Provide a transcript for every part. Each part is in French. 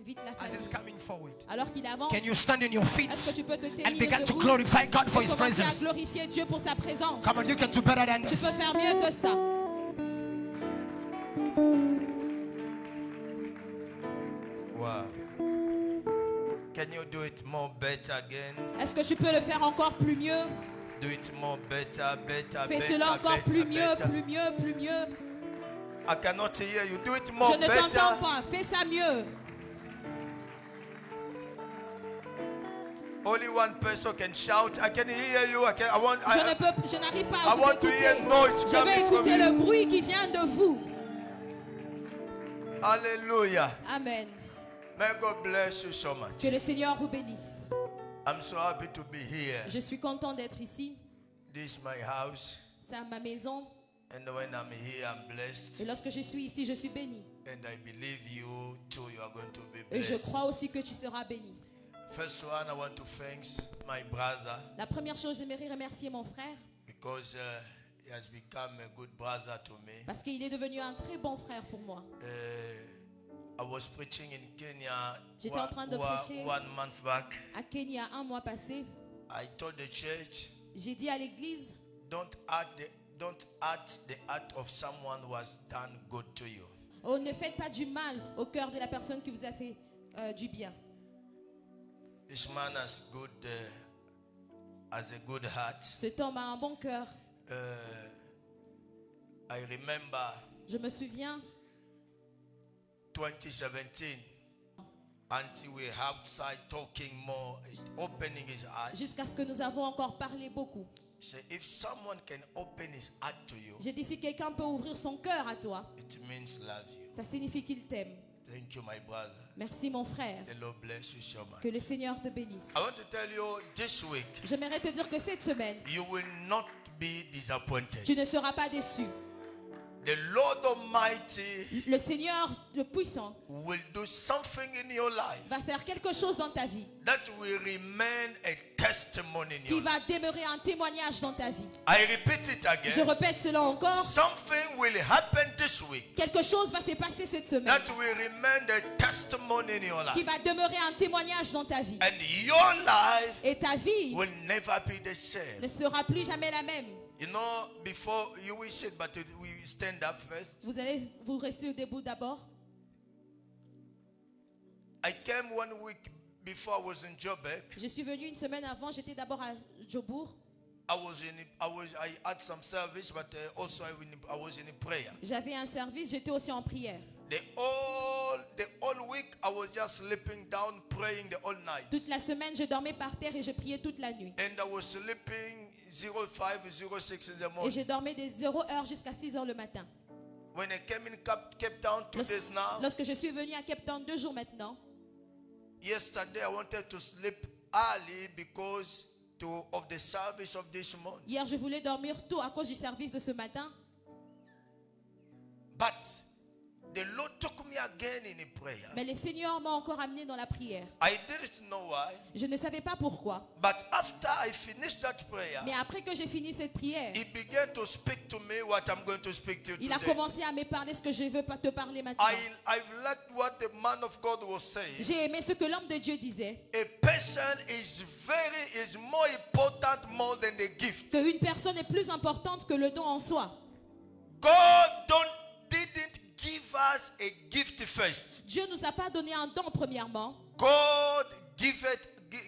invite la As it's famille. coming forward, Alors qu'il avance, can you stand on your feet est-ce que tu peux te and tenir begin to debout glorify God for et His commencer à presence? glorifier Dieu pour sa présence? Come on, you can do better than Tu this. peux faire mieux que ça. Wow. Can you do it more better again? Est-ce que tu peux le faire encore plus mieux? Do it more better, better, Fais better, cela encore better, plus mieux, better. plus mieux, plus mieux. I cannot hear you. Do it more Je ne better. t'entends pas. Fais ça mieux. Only one person can shout. I can hear you. I Je n'arrive pas à I vous want to hear écouter. noise Je coming vais from écouter you. le bruit qui vient de vous. Hallelujah. Amen. May God bless you so much. Que le Seigneur vous bénisse. I'm so happy to be here. Je suis content d'être ici. This is my house. C'est ma maison. And when I'm here, I'm blessed. Et lorsque je suis ici, je suis béni. And I believe you too, you are going to be Et je blessed. crois aussi que tu seras béni. First one, I want to thank my brother La première chose, j'aimerais remercier mon frère because he has become a good brother to me. parce qu'il est devenu un très bon frère pour moi. I was preaching in Kenya J'étais en train de prêcher 1 month back. à Kenya un mois passé. I told the church, J'ai dit à l'église, don't act the heart of someone who has done good to you. oh, ne faites pas du mal au cœur de la personne qui vous a fait du bien. This man has a good heart. Cet homme a un bon cœur. I remember Je me souviens, 2017 until we outside talking more, opening his heart. jusqu'à ce que nous avons encore parlé beaucoup. Say, if someone can open his heart to you, J'ai dit, si quelqu'un peut ouvrir son cœur à toi, it means love you. ça signifie qu'il t'aime. Thank you, my brother. Merci mon frère. The Lord bless you so much. Que le Seigneur te bénisse. I want to tell you this week, J'aimerais te dire que cette semaine, you will not be disappointed. tu ne seras pas déçu. The Lord Almighty Le Seigneur, le puissant, will do something in your life va faire quelque chose dans ta vie that will remain a testimony in qui your life. va demeurer un témoignage dans ta vie. I repeat it Je again. répète cela encore. Something will happen this week Quelque chose va se passer cette semaine that will remain a testimony in your qui life. va demeurer un témoignage dans ta vie. And your life Et ta vie will never be the same. ne sera plus jamais la même. You know, before you will sit, but we stand up first. Vous allez vous rester debout d'abord. I came 1 week before I was in Joburg. Je suis venue une semaine avant, j'étais d'abord à Jobourg. I had some service, but also I was in prayer. J'avais un service, j'étais aussi en prière. The whole week I was just sleeping down, praying the whole night. Toute la semaine, je dormais par terre et je priais toute la nuit. And I was sleeping 05, 06 in the Et morning. je dormais des 0h jusqu'à 6h le matin. When I came in Cape Town 2 days now, Lorsque je suis venue à Cape Town 2 jours maintenant, yesterday I wanted to sleep early because of the service of this morning. hier je voulais dormir tôt à cause du service de ce matin. But the Lord took me again in a prayer. Mais le Seigneur m'a encore amené dans la prière. I didn't know why, Je ne savais pas pourquoi. but after I finished that prayer, Mais après que j'ai fini cette prière, He began to speak to me what I'm going to speak to you il a today. commencé à me parler ce que je veux pas te parler maintenant. I've liked what the man of God was saying. J'ai aimé ce que l'homme de Dieu disait. A person is more important more than the gift. Qu'une personne est plus importante que le don en soi. God didn't give us a gift first. Dieu nous a pas donné un don premièrement. God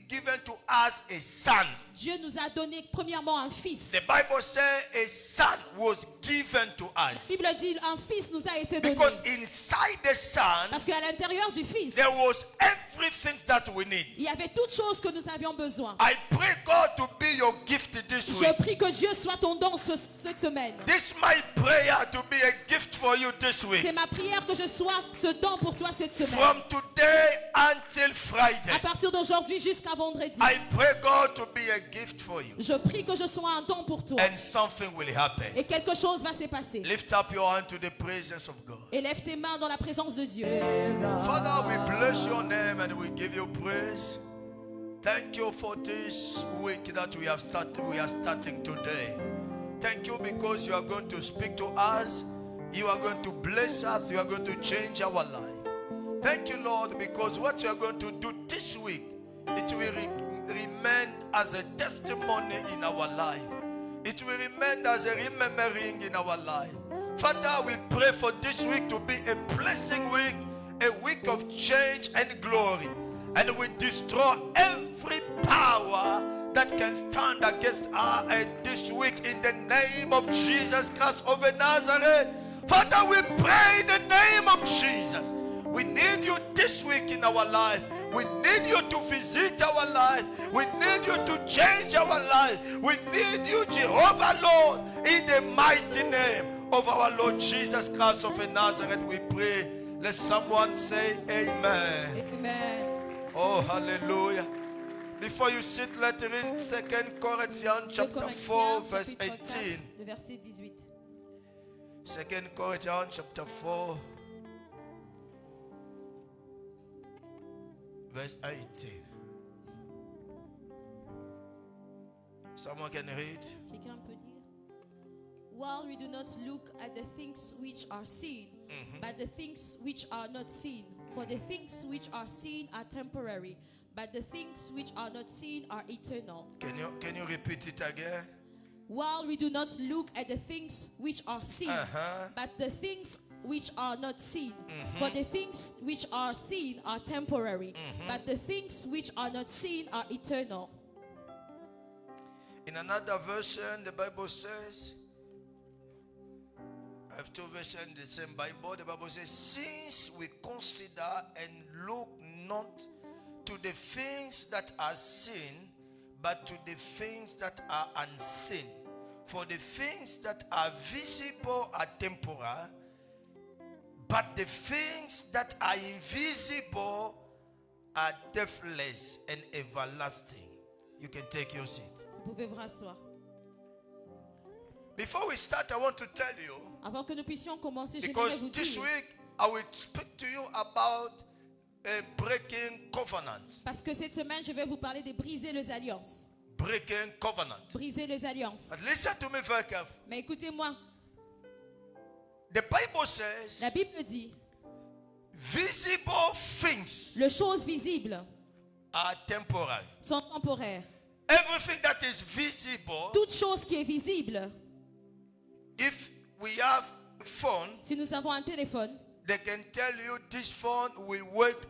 given to us a son. Dieu nous a donné premièrement un fils. The Bible says a son was given to us. La Bible dit un fils nous a été donné. Because inside the son, Parce qu'à l'intérieur du fils, there was everything that we need. il y avait toutes choses que nous avions besoin. I pray God to be your gift this Je week. prie que Dieu soit ton don cette semaine. This is my prayer to be a gift for you this week. C'est ma prière que je sois ce don pour toi cette semaine. From today until Friday, À partir d'aujourd'hui jusqu'à vendredi. I pray God to be a gift for you. Je prie que je sois un don pour toi. And something will happen. Et quelque chose va se passer. Lift up your hand to the presence of God. Élève tes mains dans la présence de Dieu. Father, we bless your name and we give you praise. Thank you for this week that we are starting today. Thank you because you are going to speak to us. You are going to bless us. You are going to change our life. Thank you, Lord, because what you are going to do this week, it will remain as a testimony in our life. It will remain as a remembering in our life. Father, we pray for this week to be a blessing week, a week of change and glory. And we destroy every power that can stand against us this week in the name of Jesus Christ of Nazareth. Father, we pray in the name of Jesus. We need you this week in our life. We need you to visit our life. We need you to change our life. We need you, Jehovah Lord, in the mighty name of our Lord Jesus Christ of Nazareth. We pray. Let someone say amen. Amen. Oh, hallelujah. Before you sit, let's read 2 Corinthians chapter 4, verse 18. 4, verset 18. 2 Corinthians chapter 4, verse 18. Someone can read? Quelqu'un peut lire? While we do not look at the things which are seen, but the things which are not seen. For the things which are seen are temporary, but the things which are not seen are eternal. Can you repeat it again? While we do not look at the things which are seen, but the things which are not seen. For the things which are seen are temporary, but the things which are not seen are eternal. In another version, the Bible says, I have two versions in the same Bible. The Bible says, since we consider and look not to the things that are seen, but to the things that are unseen. For the things that are visible are temporal, but the things that are invisible are deathless and everlasting. You can take your seat. Vous pouvez vous rasseoir. Before we start, I want to tell you, Avant que nous puissions commencer, je voudrais because vous this dire, week I will speak to you about a breaking covenant. parce que cette semaine, je vais vous parler de briser les alliances. Breaking covenant. Briser les alliances. But listen to me very carefully. Mais écoutez-moi, The Bible says, la Bible dit, visible things les choses visibles are temporary. sont temporaires. Everything that is visible, Toute chose qui est visible, if we have a phone, si nous avons un téléphone, they can tell you this phone will work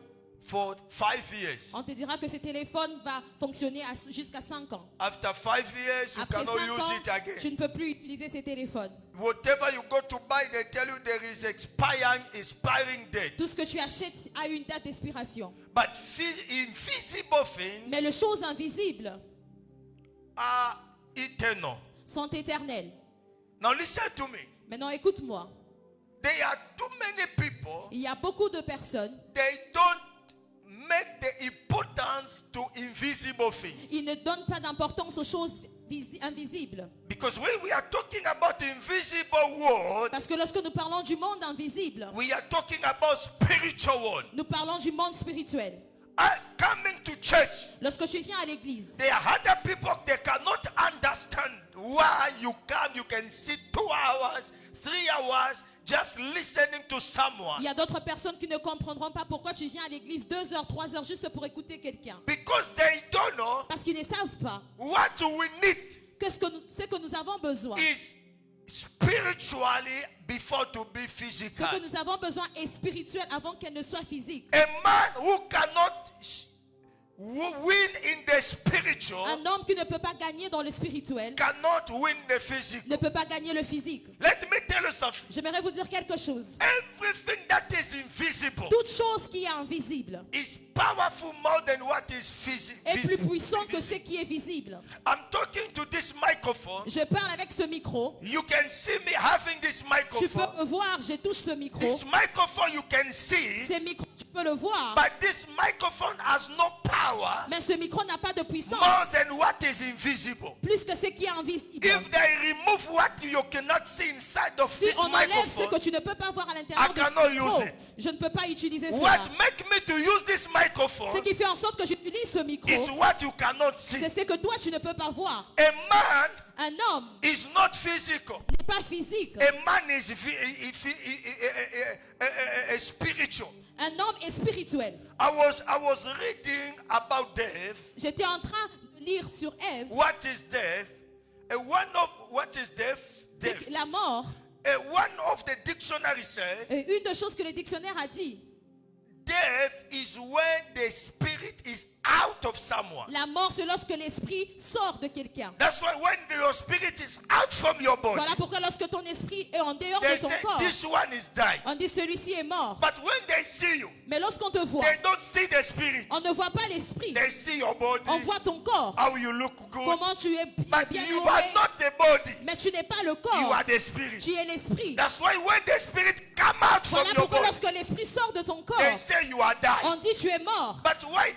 for 5 years. on te dira que ce téléphone va fonctionner jusqu'à 5 ans. After 5 years, you Après cannot 5 use it ans, tu again. ne peux plus utiliser ces téléphones. Whatever you go to buy, they tell you there is expiring date. Tout ce que tu achètes a une date d'expiration. But invisible things Mais les choses invisibles are eternal. sont éternelles. Now listen to me. Maintenant, écoute-moi. There are too many people, Il y a beaucoup de personnes, they don't make the importance to invisible things. ils ne donnent pas d'importance aux choses invisibles. Because when we are talking about the invisible world, Parce que lorsque nous parlons du monde invisible, we are talking about spiritual world. nous parlons du monde spirituel. Coming to church, Lorsque tu viens à l'église, there are other people, they cannot understand why you come. You can sit 2 hours, 3 hours, just listening to someone. il y a d'autres personnes qui ne comprendront pas pourquoi tu viens à l'église 2 heures, 3 heures juste pour écouter quelqu'un. Because they don't know Parce qu'ils ne savent pas what we need ce que nous avons besoin. is spiritually before to be Ce physical. que nous avons besoin est spirituel avant qu'elle ne soit physique. A man who cannot win in the spiritual Un homme qui ne peut pas gagner dans le spirituel cannot win the physical. ne peut pas gagner le physique. Let me tell you something. J'aimerais vous dire quelque chose. Everything that is invisible Toute chose qui est invisible is powerful more than what is est plus visible. puissant que ce qui est visible. I'm talking to this microphone. Je parle avec ce micro. You can see me having this Tu microphone. peux me voir, je touche ce micro. This microphone, you can see Ce it, micro, tu peux le voir. but this microphone has no power Mais ce micro n'a pas de puissance. more than what is invisible. Plus que ce qui est invisible. If they remove what you cannot see inside of Si this on enlève ce microphone, que tu ne peux pas voir à l'intérieur I de cannot ce micro, use it. je ne peux pas utiliser what cela. make me to use this microphone microphone Ce qui fait en sorte que j'utilise ce micro, is what you cannot see. c'est ce que toi tu ne peux pas voir. A man Un homme is not physical. n'est pas physique. A man is spiritual. Un homme est spirituel. I was reading about death. J'étais en train de lire sur Ève. What is death? What is death? C'est Death. que la mort. One of the dictionary said, Et une des choses que le dictionnaire a dit, death is when the spirit is out of someone. la mort c'est lorsque l'esprit sort de quelqu'un. That's why when your spirit is out from your body, Voilà pourquoi lorsque ton esprit est en dehors they de ton say corps, this one is died. on dit celui-ci est mort. But when they see you, Mais lorsqu'on te voit, they don't see the spirit. on ne voit pas l'esprit. They see your body, On voit ton corps. how you look good. Comment tu es But bien you are élevé. not the body. Mais tu n'es pas le You corps. are the spirit. Tu es l'esprit. That's why when the spirit come out from Voilà your pourquoi body, lorsque l'esprit sort de ton corps, they say you are died. on dit tu es mort. But why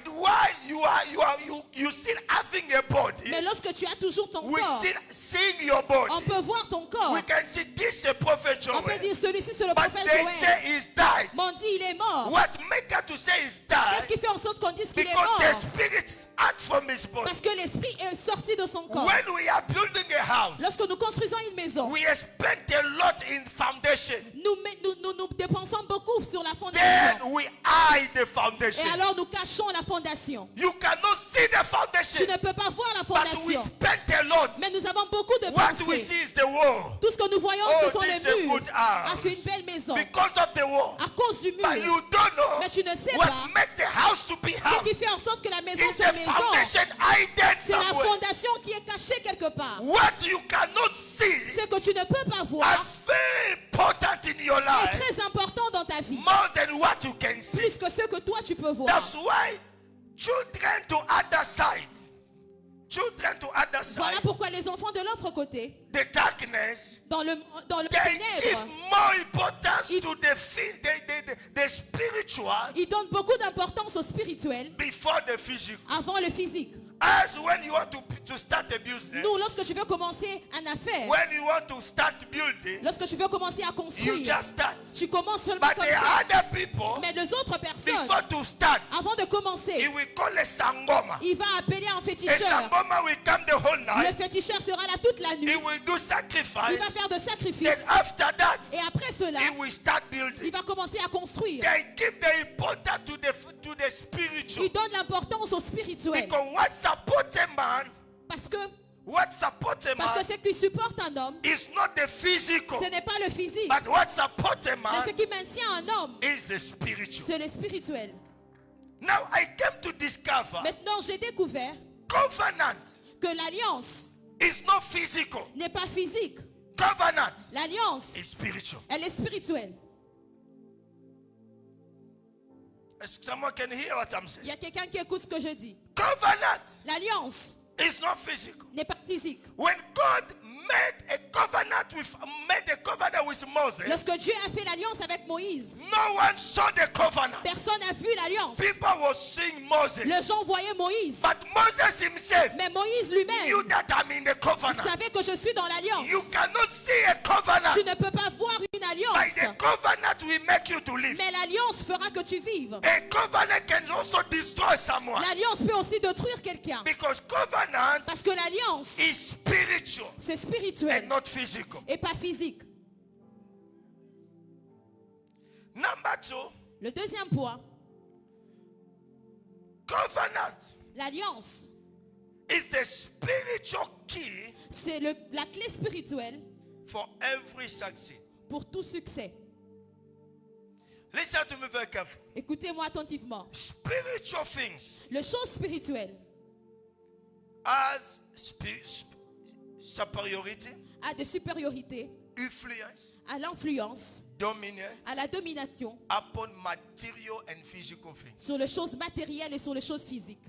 you still having a body? Mais lorsque tu as toujours ton We corps, still seeing your on body. peut voir ton corps. We can see this a prophet On peut Joel. dire celui-ci c'est le But prophète they Joël. say he's died. Mais on dit il est mort. What make her to say he's Qu'est-ce died? qui fait en sorte qu'on dise qu'il est Because the mort? spirit is out from his body. Parce que l'esprit est sorti de son corps. When we are building a house, Lorsque nous construisons une maison, we spend a lot in foundation. nous dépensons beaucoup sur la Then fondation. we hide the Et foundation. alors nous cachons la fondation. You cannot see the Tu foundation, ne peux pas voir la but we fondation. spend a lot. Mais nous avons beaucoup de What we pensées. see is the wall. Tout ce que nous voyons, Oh, ce sont this is a les murs. good house. Ah, c'est une belle maison. Because of the wall. À cause du But mur. you don't know Mais tu ne sais what pas makes the house to be ce house. qui fait en sorte que la maison Is soit the maison. foundation hidden C'est la somewhere. fondation qui est cachée quelque part. What you cannot see Ce que tu ne peux pas is voir very important in your est life, très important dans ta vie. more than what you can see. Plus que ce que toi tu peux voir. That's why children to other side, Voilà pourquoi les enfants de l'autre côté, the darkness, dans le they give ténèbre, more importance to the spiritual ils donnent beaucoup d'importance au spirituel before the physical. avant le physique. As when you want to start a business, Nous, lorsque je veux commencer une affaire, when you want to start building, lorsque je veux commencer à you construire, just start. tu commences seulement But comme there ça. are other people, Mais les autres personnes, before to start, avant de he commencer, will call a sangoma. il va appeler un A féticheur. sangoma will come the whole Le night. féticheur sera là toute la He nuit. will do Il sacrifice. va faire de sacrifices. Then after that, Et après cela, he will start il building. va commencer à construire. They give the importance to the spiritual. Il donne l'importance au spirituel. Because what supports a man, Parce que man ce qui supporte un homme, is not the physical. ce n'est pas le physique. But what supports a Mais ce man qui maintient un homme, is the spiritual. c'est le spirituel. Now I came to discover Maintenant, j'ai découvert covenant que l'alliance is not physical. n'est pas physique. Covenant L'alliance, is spiritual. elle est spirituelle. Someone can hear what I'm Il saying. y a quelqu'un qui écoute ce que je dis. Covenant L'alliance is not physical. n'est pas physique. When God made a covenant with Moses, Lorsque Dieu a fait l'alliance avec Moïse, no one saw the covenant. personne n'a vu l'alliance. People were seeing Moses. Les gens voyaient Moïse. But Moses himself Mais Moïse lui-même knew that I'm in the covenant. savait que je suis dans l'alliance. You cannot see a covenant. Tu ne peux pas voir une By alliance. the covenant will make you to live. Mais l'alliance fera que tu vives. A covenant can also destroy someone. L'alliance peut aussi détruire quelqu'un. Because covenant Parce que l'alliance, is spiritual c'est and spirituel not physical. et pas physique. Number 2, Le deuxième point, covenant l'alliance, is the spiritual key c'est la clé spirituelle for every success. pour tout succès. Listen to me very carefully. Écoutez-moi attentivement. Spiritual things Les choses spirituelles as superiority, a des supériorités influence, à l'influence, dominion à la domination upon material and physical things. sur les choses matérielles et sur les choses physiques.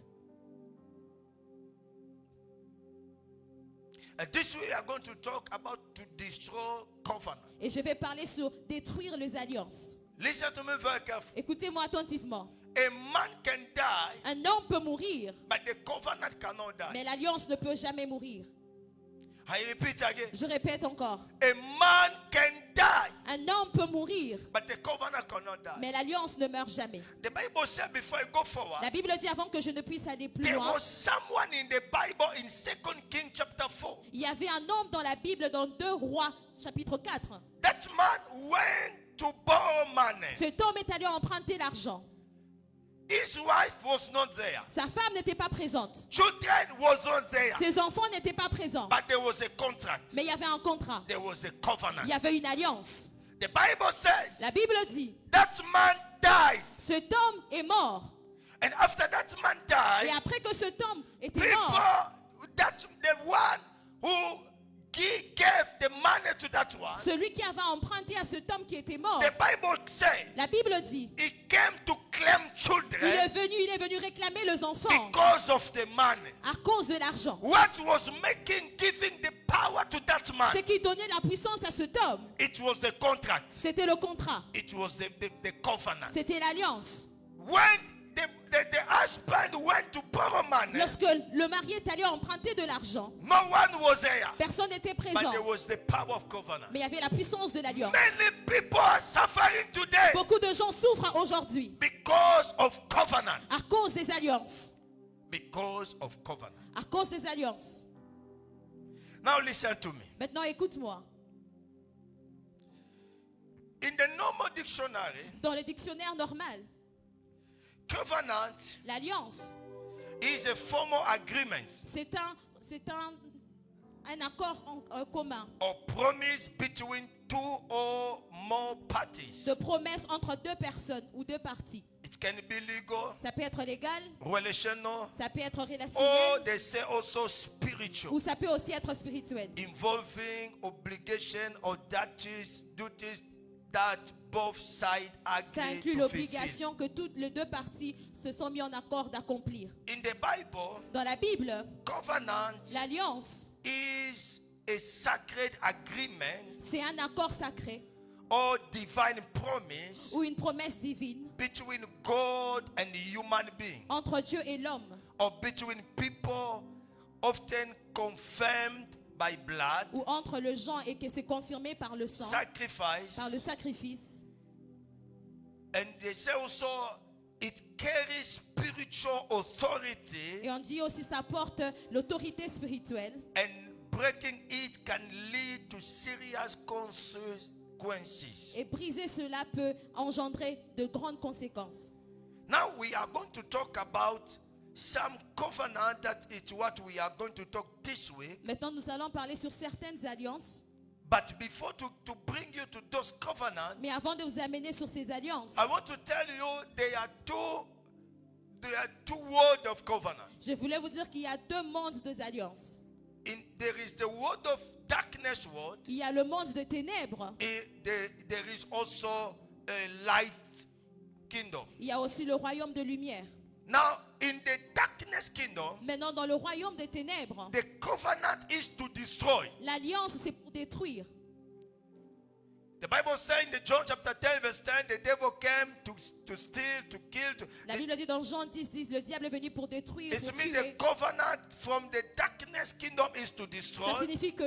And this we are going to talk about to destroy covenant. Et je vais parler sur détruire les alliances. Listen to me very carefully. Écoutez-moi attentivement. A man can die, Un homme peut mourir, but the covenant cannot die. mais l'alliance ne peut jamais mourir. I repeat again. Je répète encore. A man can die, Un homme peut mourir, but the covenant cannot die. mais l'alliance ne meurt jamais. The Bible said before I go forward, La Bible dit avant que je ne puisse aller plus there loin, was someone in the Bible in 2 Kings chapter 4. il y avait un homme dans la Bible dans 2 Rois chapitre 4. That man went to borrow money. Cet homme est allé emprunter l'argent. His wife was not there. Sa femme n'était pas présente. Children was not there. Ses enfants n'étaient pas présents. But there was a contract. Mais il y avait un contrat. There was a covenant. Il y avait une alliance. The Bible says La Bible dit, that man died. cet homme est mort. And after that man Et died, après que cet homme était people, mort, that the one who gave the money to that one, celui qui avait emprunté à cet homme qui était mort, the Bible says la Bible dit, he came to claim il children est venu réclamer les enfants because of the money. à cause de l'argent. What was giving the power to that Ce man? qui donnait la puissance à cet homme, It was the contract. c'était le contrat, It was the covenant. c'était l'alliance. When the husband went to borrow money, Lorsque le mari est allé emprunter de l'argent, no one was there. personne n'était But présent, there was the power of covenant. mais il y avait la puissance de l'alliance. Many people are suffering today Beaucoup de gens souffrent aujourd'hui because of covenant. à cause des alliances. Because of covenant. À cause des alliances. Now listen to me. Maintenant, écoute-moi. In the normal dictionary, Dans le dictionnaire normal, covenant l'alliance, is a formal agreement c'est un accord en commun or promise between two or more parties. de promesse entre deux personnes ou deux parties. It can be legal, Ça peut être légal, relational, ça peut être or relationnel, they say also spiritual, ou ça peut aussi être spirituel. involving obligation or duties that both sides Ça agree inclut to fulfill. l'obligation que toutes les deux parties se sont mis en accord d'accomplir. In the Bible, Dans la Bible, covenant l'alliance, is a sacred agreement c'est un accord sacré or divine promise ou une promesse divine between God and human being, entre Dieu et l'homme, or between people often confirmed by blood, ou entre le gens et que c'est confirmé par le sang, sacrifice, par le sacrifice. and they say also it carries spiritual authority, Et on dit aussi ça porte l'autorité spirituelle. and breaking it can lead to serious consequences. Et briser cela peut engendrer de grandes conséquences. Now we are going to talk about some covenant that is what we are going to talk this week. Maintenant, nous allons parler sur certaines alliances. But before to bring you to those covenants, Mais avant de vous amener sur ces alliances, I want to tell you there are two words of covenant. je voulais vous dire qu'il y a deux mondes des alliances. There is the world of darkness world. Il y a le monde des ténèbres. There is also a light kingdom. Il y a aussi le royaume de lumière. Now, in the darkness kingdom, Maintenant, dans le royaume des ténèbres, the covenant is to destroy. l'alliance, c'est pour détruire. The Bible says in the John chapter 10 verse 10, the devil came to steal, to kill. La Bible dit dans Jean 10, le diable est venu pour détruire, It pour means tuer. the covenant from the darkness kingdom is to Ça destroy, signifie que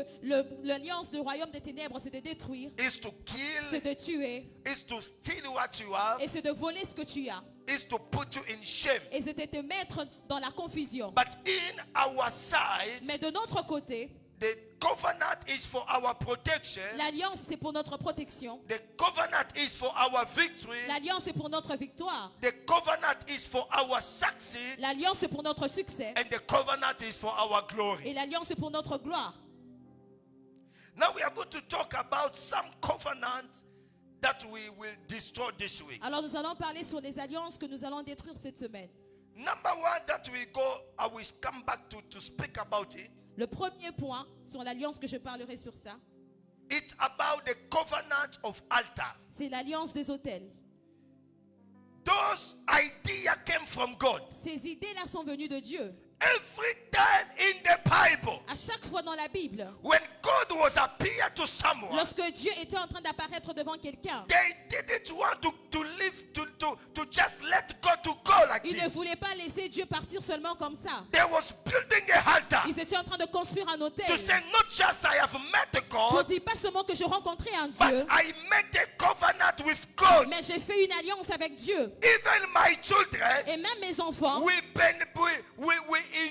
l'alliance du royaume des ténèbres, c'est de détruire, is to c'est kill, de tuer, is to steal what you have, et c'est de voler ce que tu as. is to put you in shame. Et c'est de te mettre dans la confusion. But in our side, Mais de notre côté, the covenant is for our protection. l'alliance, c'est pour notre protection. The covenant is for our victory. L'alliance, c'est pour notre victoire. The covenant is for our success. L'alliance, c'est pour notre succès. And the covenant is for our Et glory. l'alliance, c'est pour notre gloire. Now we are going to talk about some covenant that we will destroy this week. Alors nous allons parler sur les alliances que nous allons détruire cette semaine. Number one that we go, I will come back to speak about it. Le premier point sur l'alliance que je parlerai sur ça, It's about the covenant of altar. c'est l'alliance des autels. Those ideas came from God. Ces idées-là sont venues de Dieu. Every time in the Bible, À chaque fois dans la Bible, when God was appeared to someone, lorsque Dieu était en train d'apparaître devant quelqu'un, they didn't want to live, to just let God to go like ils ne this. voulaient pas laisser Dieu partir seulement comme ça. They was building a altar Ils étaient en train de construire un autel. to say, not just I have met Pour God, dire pas seulement que je rencontrais un but Dieu, I made a covenant with God. mais j'ai fait une alliance avec Dieu. Even my children, Et même mes enfants we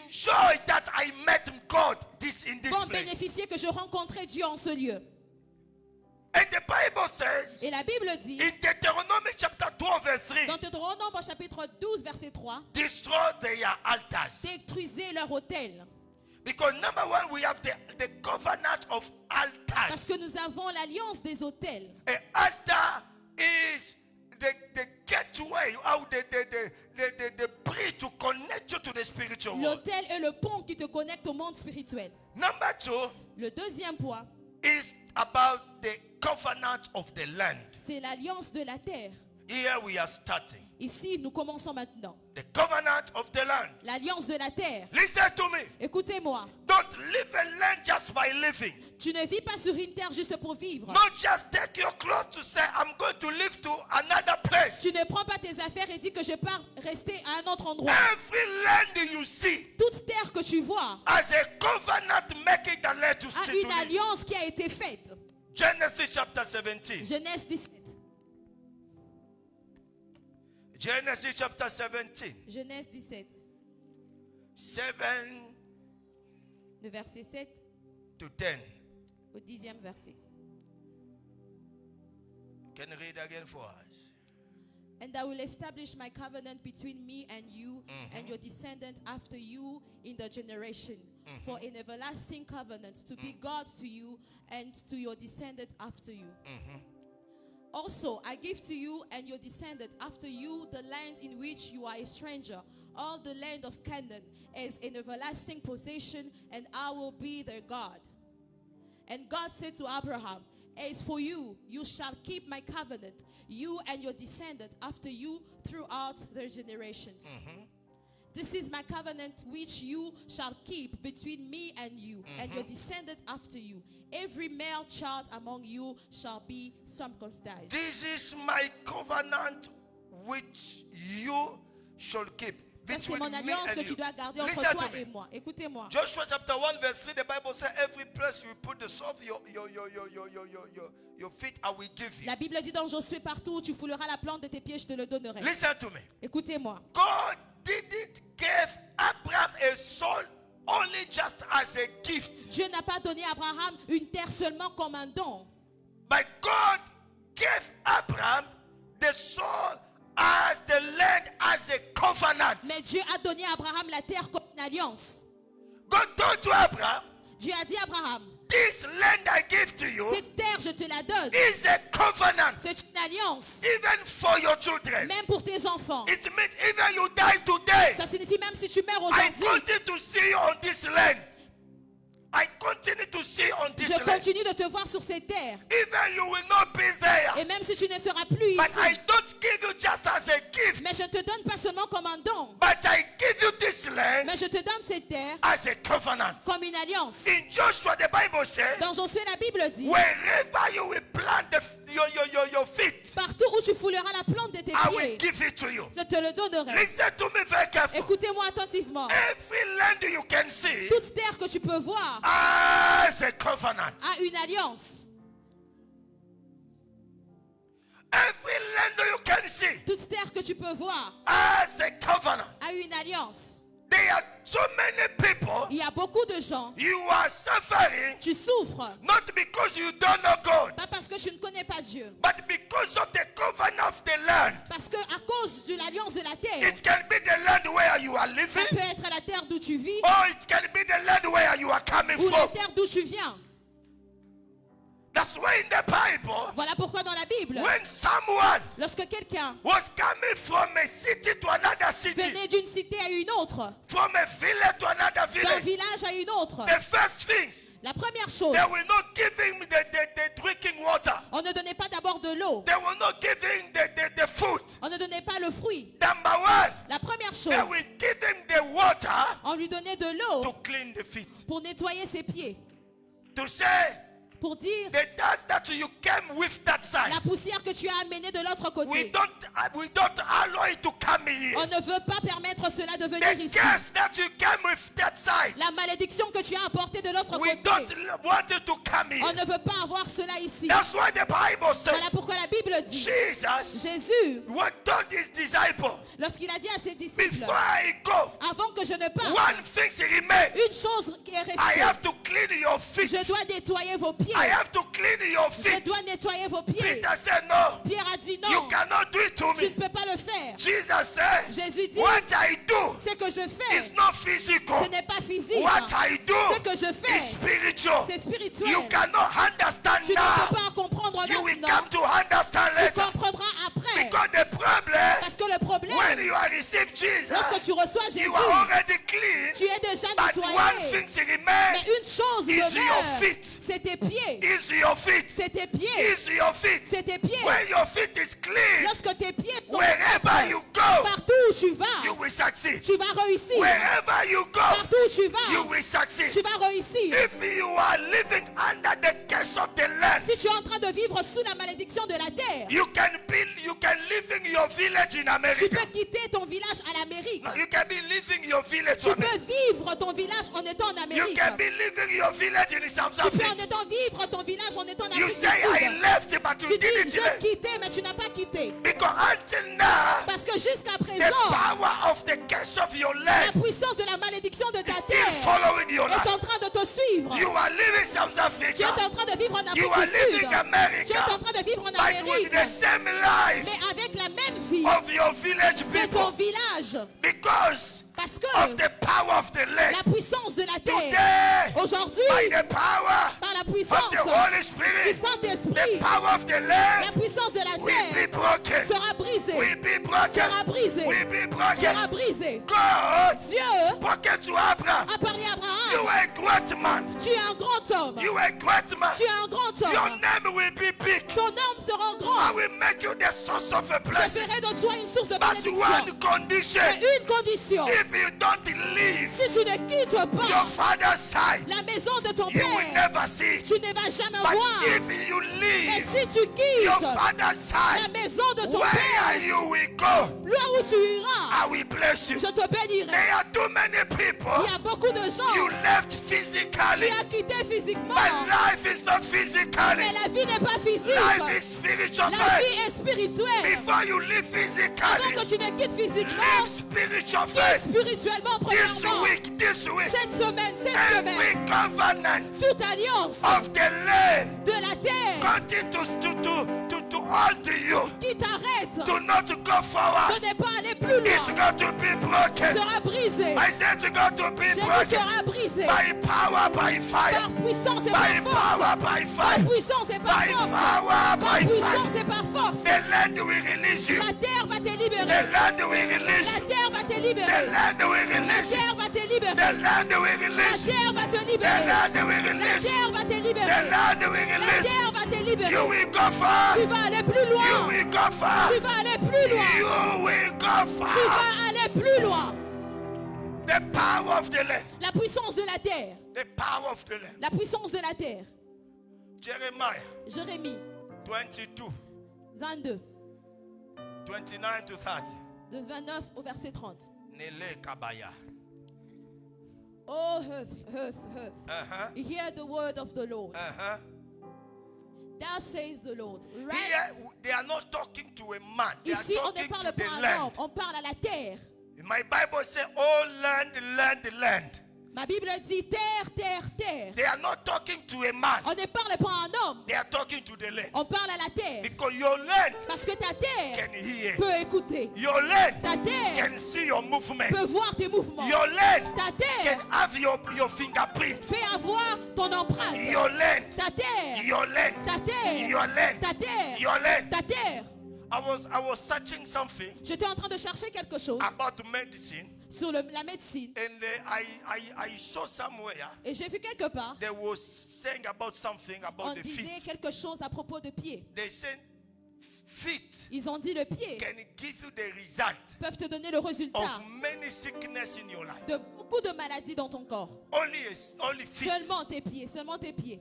enjoy that I met God in this vont place. bénéficier que je rencontrais Dieu en ce lieu. And the Bible says, Et la Bible dit, in Deuteronomy chapter 12 verse 3, dans Deutéronome au chapitre 12, verset 3, destroy their altars. détruisez leur autel. Because number one, we have the covenant of Parce altars. que nous avons l'alliance des autels. An altar is the gateway, or the bridge to connect you to the spiritual world. L'autel est le pont qui te connecte au monde spirituel. Number two Le deuxième point, is about the covenant of the land. c'est l'alliance de la terre. Here we are starting. Ici, nous commençons maintenant. The covenant of the land. L'alliance de la terre. Listen to me. Écoutez-moi. Don't live a land just by living. Tu ne vis pas sur une terre juste pour vivre. Not just take your clothes to say, I'm going to live to another place. Tu ne prends pas tes affaires et dis que je pars rester à un autre endroit. Every land you see Toute terre que tu vois as a covenant making the land to a stick une to live. alliance qui a été faite. Genesis chapter 17. Genèse 17. Genesis chapter 17. Genèse 17. 7 Le verset 7 to 10. au 10e verset. Can you read again for us? And I will establish my covenant between me and you and your descendant after you in the generation. For an everlasting covenant to be God to you and to your descendant after you. Also, I give to you and your descendant after you the land in which you are a stranger, all the land of Canaan, as an everlasting possession, and I will be their God. And God said to Abraham, as for you, you shall keep my covenant, you and your descendant after you throughout their generations. This is my covenant which you shall keep between me and you and your descendant after you. Every male child among you shall be circumcised. This is my covenant which you shall keep Ça, c'est between mon me alliance and que tu you. dois garder entre Listen toi to me. et moi. Écoutez-moi. Joshua chapter 1 verse 3, the Bible says, every place you put the sole of your feet, I will give you. La Bible dit dans Josué, partout où tu fouleras la plante de tes pieds, je te le donnerai. Listen to me. Écoutez-moi. God didn't give Abraham a soul only just as a gift. Dieu n'a pas donné à Abraham une terre seulement comme un don. But God gave Abraham the soul as the land as a covenant. Mais Dieu a donné à Abraham la terre comme une alliance. God told to Abraham, Dieu a dit à Abraham, this land I give to you cette terre, je te la donne. is a covenant. C'est une alliance. Even for your children. Même pour tes enfants. It means even you die today, Ça signifie même si tu meurs I aujourd'hui, continue to see you on this land. I continue to see you on this je land. continue de te voir sur cette terre. Even you will not be there. Et même si tu ne seras plus But I ici, don't give you just as a gift. mais je ne te donne pas seulement comme un don, But I give you this land mais je te donne cette terre as a covenant. comme une alliance. In Joshua, the Bible says, Dans Josué, la Bible dit, wherever you will plant your feet, partout où tu fouleras la plante de tes I will pieds, give it to you. je te le donnerai. Listen to me very carefully. Écoutez-moi attentivement. Every land you can see Toute terre que tu peux voir as a covenant. a une alliance. Every land you can see Toute terre que tu peux voir as a covenant. a une alliance. There are so many people, Il y a beaucoup de gens, you are suffering tu souffres, not because you don't know God, pas parce que tu ne connais pas Dieu, but because of the covenant of the land. parce que à cause de l'alliance de la terre, It can be the land where you are ça living, peut être la terre d'où tu vis or it can be the land where you are coming ou la from. terre d'où tu viens. That's why in the Bible, Voilà pourquoi dans la Bible, when someone lorsque quelqu'un was coming from a city to another city, venait d'une cité à une autre, from a village to another d'un village, village à une autre, the first things, la première chose, they will not give him the drinking water. on ne donnait pas d'abord de l'eau, They will not give him the food. on ne donnait pas le fruit. Number one, La première they chose, will give him the water water On lui donnait de l'eau to clean the feet. pour nettoyer ses pieds. To say, Pour dire the dust that you came with that side, la poussière que tu as amenée de l'autre we côté. don't allow it to come On here. ne veut pas permettre cela de venir The ici. curse that you came with that side, La malédiction que tu as apportée de l'autre we côté. don't want it to come On here. ne veut pas avoir cela ici. That's why the Bible says, Voilà pourquoi la Bible dit, Jesus, Jésus, what told his disciples, lorsqu'il a dit à ses disciples, before I go, avant que je ne parte, one thing remains. une chose qui est I restée, have to clean your feet. je dois nettoyer vos pieds. I have to clean your Je feet. dois nettoyer vos pieds. Peter said, no, Pierre a dit you non, cannot do it to tu ne me. peux pas le faire. Jesus said, Jésus dit, what I do ce que je is fais, not physical. ce n'est pas physique. What I do Ce que je is fais, spiritual. c'est spirituel. You cannot understand Tu ne now. peux pas comprendre You will maintenant. come to understand Tu later. comprendras après. Because the problem, Parce que le problème, when you are received Jesus, lorsque tu reçois Jésus, you are already clean. tu es déjà But one nettoyé. thing Mais remains une chose is your demeure, feet. c'est tes pieds. Is your feet. C'est tes pieds. Is your feet. C'est tes pieds. When your feet is clean, Lorsque tes pieds sont wherever you go, partout où tu vas, you will succeed. tu vas réussir. Wherever you go, Partout où tu you vas, will succeed. tu vas réussir. If you are living under the curse of the land, Si tu es en train de vivre sous la malédiction de la terre, you can live in your village in tu America. peux quitter ton village à l'Amérique. You can be living your village. Tu peux vivre ton village en étant en You Amérique. can be living your village in South Tu peux Africa. en étant vivre ton village en étant en You Afrique du say I Sud. left, but Tu you dis didn't j'ai leave. quitté, mais tu n'as pas quitté. Because until now, Parce que jusqu'à the présent, power of the curse of your la land puissance de la malédiction de ta is still terre following your est life. en train de te suivre. You are living South Tu es Africa, en train de vivre en Afrique you are du Sud. living Tu es en America, train de vivre en but with Amérique, the same life mais avec la même vie of your village de ton people village. because Parce que of the power of the land. la puissance de la terre, Today, aujourd'hui, by the power par la of puissance the Holy du Spirit, the Saint-Esprit, power of the la land puissance de la will be terre broken. sera brisée. Will be broken. Sera brisée. Will be Sera broken. brisée. God Dieu spoke to Abraham. a parlé à You Abraham. are a great man. Tu es un grand homme. You are a great man. Tu es un grand Your homme. name will be big. Ton homme sera I grand. will make you the source of a Je blessing. ferai de toi une source de But bénédiction. one condition, Mais une condition, if you don't leave si tu ne quittes your pas father's side, la maison de ton you will père, never see it. tu ne vas jamais But voir. if you Mais leave si tu your quittes father's la side, maison de ton where père, you will go, là où tu iras, I will bless you. je te bénirai. There are too many Il people. y a beaucoup de gens You left qui physically, ont quitté physiquement, but life is not mais physically. la vie n'est pas physique. Life is spiritual La first. vie est spirituelle. Before you live Avant physically, que tu ne quittes physiquement, live spiritual first. spirituellement This premièrement. week, Cette semaine, every covenant toute alliance of the land de la terre continue to hold you qui t'arrête to not go forward. de ne pas aller plus It's loin going to be broken. sera brisée. I said it's going to be Jésus broken sera brisé by power, by fire, par puissance et by par force. power, by Par fire, puissance et par by force. power, Par by fire. puissance et par force. The land will release you. La terre va te The libérer. land will release La you. terre va te The libérer. land will La release you. terre va te libérer. The land will La release you. terre va te The libérer. land will La release you. terre va te The libérer. land will La release you. terre va te libérer. You will go far. Tu vas aller plus You loin. will go far. Tu vas aller plus loin. You will go Tu far. vas aller plus loin. The power of the land. La puissance de la terre. The power of the land. La puissance de la terre. Jeremiah Jérémie 22, 22, 29 to 30. de 29 au verset 30. Nele kabaya. Oh, earth, earth, earth. Uh-huh. Hear the word of the Lord. Uh-huh. Thus says the Lord. Here, Rise. they are not talking to a man. They are Ici, on ne talking parle to pas the à un land. homme, on parle à la terre. My Bible says, oh land, land, land. Ma Bible dit terre, terre, terre. They are not talking to a man. On ne parle pas à un homme, They are talking to the land. on parle à la terre. Because your land Parce que ta terre can hear. peut écouter. Your land Ta terre can see your movement. peut voir tes mouvements. Your land Ta can terre have your fingerprint. peut avoir ton empreinte. Your land. Ta terre, Your land. ta terre, Your land. ta terre, Your land. ta terre. I was searching something J'étais en train de chercher quelque chose about medicine, sur la médecine. and I saw somewhere Et j'ai vu quelque part, they was saying about something on about the disait feet. quelque chose à propos de pieds. They said feet Ils ont dit le pied can give you the result peuvent te donner le résultat of many sickness in your life. de beaucoup de maladies dans ton corps. Only feet. Seulement tes pieds, seulement tes pieds.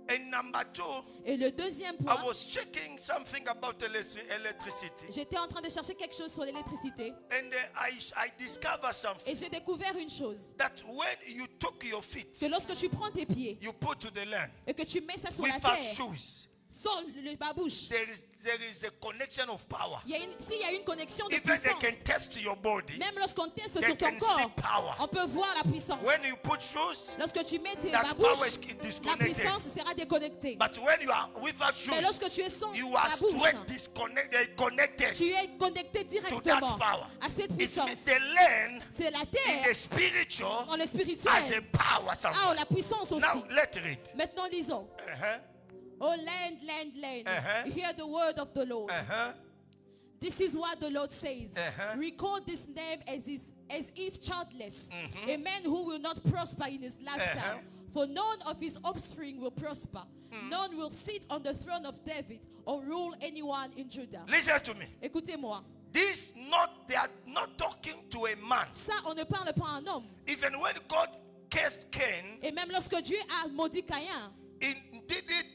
And number 2, Et le deuxième I point, was checking something about electricity, j'étais en train de chercher quelque chose sur l'électricité and I discovered something et j'ai découvert une chose, that when you took your feet, que lorsque tu prends tes pieds you put to the land et que tu mets ça sur la without terre, shoes. sans le babouche, There is a connection of power. s'il y a une connexion de Even they puissance, can test your body. même lorsqu'on teste They sur ton can corps, see power. on peut voir la puissance. When you put shoes, Lorsque tu mets tes that power babouches, is la disconnected. puissance sera déconnectée. But when you are without shoes, Mais lorsque tu es sans you are babouche, straight connected tu es connecté to directement that power. à cette It puissance. means the land C'est la in terre the spiritual dans le has a spirituel. power Ah, somewhere. la puissance aussi. Now let's read. Maintenant lisons. Uh-huh. Oh land, land, land, Uh-huh. hear the word of the Lord. Uh-huh. This is what the Lord says. Uh-huh. Record this name as if childless, a man who will not prosper in his lifetime. For none of his offspring will prosper. None will sit on the throne of David or rule anyone in Judah. Listen to me. Écoutez-moi. They are not talking to a man. Ça, on ne parle pas à un homme. Even when God cursed Cain, Et même lorsque Dieu a maudit Caïn, he didn't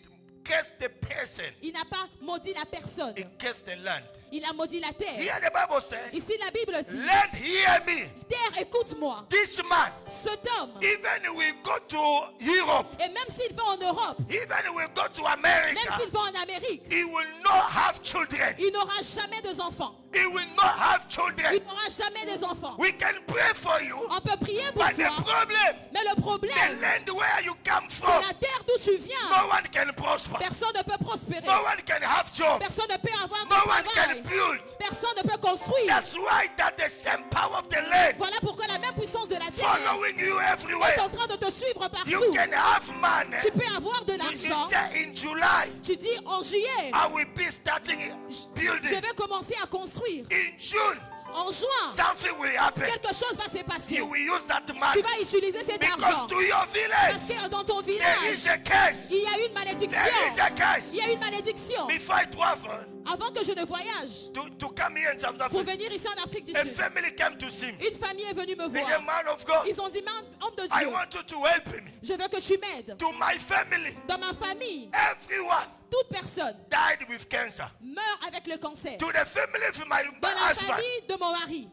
curse the person. il n'a pas maudit la personne. He cursed the land. Il a maudit la terre. Here the Bible says, Ici, la Bible dit, land hear me. terre, écoute-moi. This man, Cet homme, even we go to Europe, et même s'il va en Europe, even we go to même America, s'il va en Amérique, he will not have children. il n'aura jamais de enfants. He will not have children. Il n'aura jamais des enfants. We can pray for you, On peut prier pour but the toi, problem, mais le the problème, land where you come c'est from, la terre d'où tu viens. no one can prosper. Personne ne peut prospérer. No one can have job. Personne ne peut avoir de No one can travail. build. Personne ne peut construire. That's why that the same power of the land Voilà pourquoi la même puissance de la terre following you est everywhere. en train de te suivre You partout. can have money. Tu peux avoir de You l'argent. say in July, Tu dis en juillet, I will be starting je building. vais commencer à construire. In June, En juin, something will happen. quelque chose va se passer. You will use that Tu money vas utiliser cet because argent. to your Parce village que dans ton there village, is a curse. il y a une malédiction. There is a curse. Il y a une malédiction. Before I travel Avant que je ne voyage to come here in South pour Africa, venir ici en Afrique du a Sud, family came to see me. une famille est venue me He said, voir. man of God, Ils ont dit, homme de I Dieu, want you to help me. je veux que tu m'aides. To my family, Dans ma famille, everyone toute personne died with cancer. meurt avec le cancer. To the family of my Dans la husband, famille de mon mari,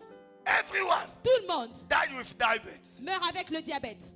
everyone tout le monde died with diabetes. meurt avec le diabète.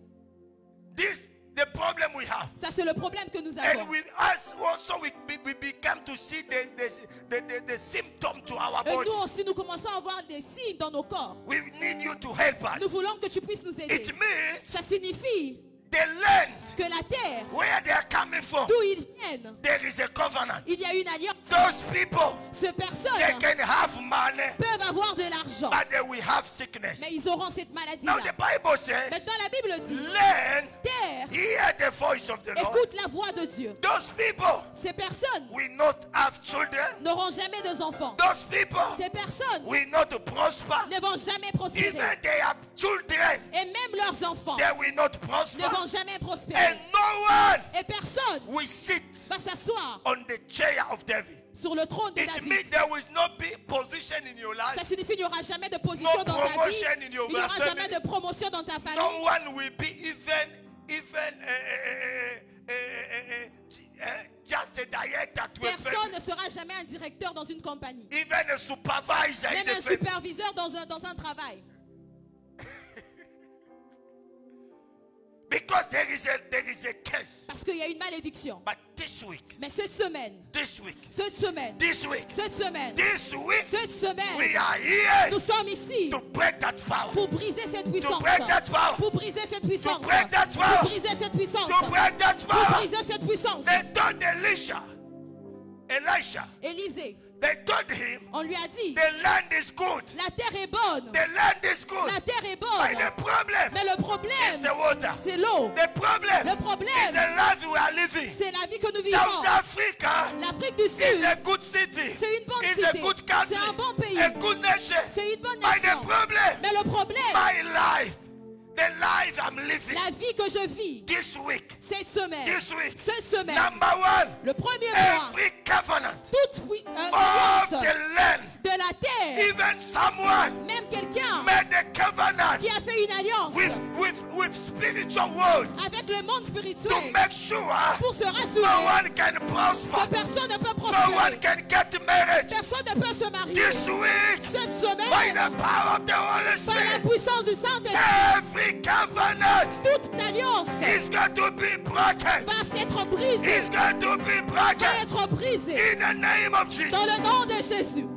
This the problem we have. Ça, c'est le problème que nous And avons. with us also we become to see the symptom to our Et body. nous aussi, nous commençons à avoir des signes dans nos corps. We need you to help Nous us. voulons que tu puisses nous aider. It means Ça signifie the land que la terre, where they are coming from, d'où ils viennent, there is a covenant. il y a une alliance. Those people, Ces they personnes can have money, peuvent avoir de l'argent, but they will have sickness. mais ils auront cette Now maladie-là. the Bible says, Maintenant, la Bible dit, land, terre, hear the voice of the Lord. écoute la voix de Dieu. Those people Ces personnes will not have children. n'auront jamais des enfants. Those people Ces personnes will not prosper. ne vont jamais prospérer. Even they have children, Et même leurs enfants they will not ne prosper. vont jamais prospérer. And no one Et personne will sit va s'asseoir on the chair of David. sur le trône de It means David. there will not be position in your Ça life. signifie qu'il n'y aura jamais de position No dans ta vie. promotion in your Il n'y aura family. jamais de promotion dans ta No famille. one will be even just a director to a Personne family. ne sera jamais un directeur dans une compagnie. Even a supervisor in Même the un family. superviseur dans un travail. Because there is a curse. Parce qu'il y a une malédiction. But this week, Mais cette semaine, this week, cette semaine, this week, cette semaine, this week, cette semaine, we are here nous sommes ici to break that power. pour briser cette puissance. break that power. Pour briser cette puissance. To break that power. Pour briser cette puissance. To break that Pour power. briser cette puissance. They told Elisha, Élisée, they told him, on lui a dit, the land is good. la terre est bonne. The land is good. La terre est But bonne. the problem Mais le is problème, the water. c'est l'eau. The problem Le is problème, the life we are living. c'est la vie que nous South vivons. Africa L'Afrique du is Sud, a good city. c'est une bonne It's a cité. good country. C'est un bon pays. A good nation. C'est une bonne But the nation. problem, Mais le problème, my life, the life I'm living la vie que je vis this week, cette semaine, cette semaine, number one, le premier point, every covenant toute of alliance the land, de la terre, even someone même quelqu'un made a covenant qui a fait une alliance with spiritual world avec le monde to spirituel make sure pour se no rassurer one can que prosper, personne ne peut no one prospérer, can get married. personne ne peut se marier. This week, Cette by semaine, the power of the Holy par la Spirit, puissance du Saint-Esprit, every covenant toute alliance is going to be broken. va s'être brisée, It's going to be va broken être brisée in the name of Jesus. dans le nom de Jésus.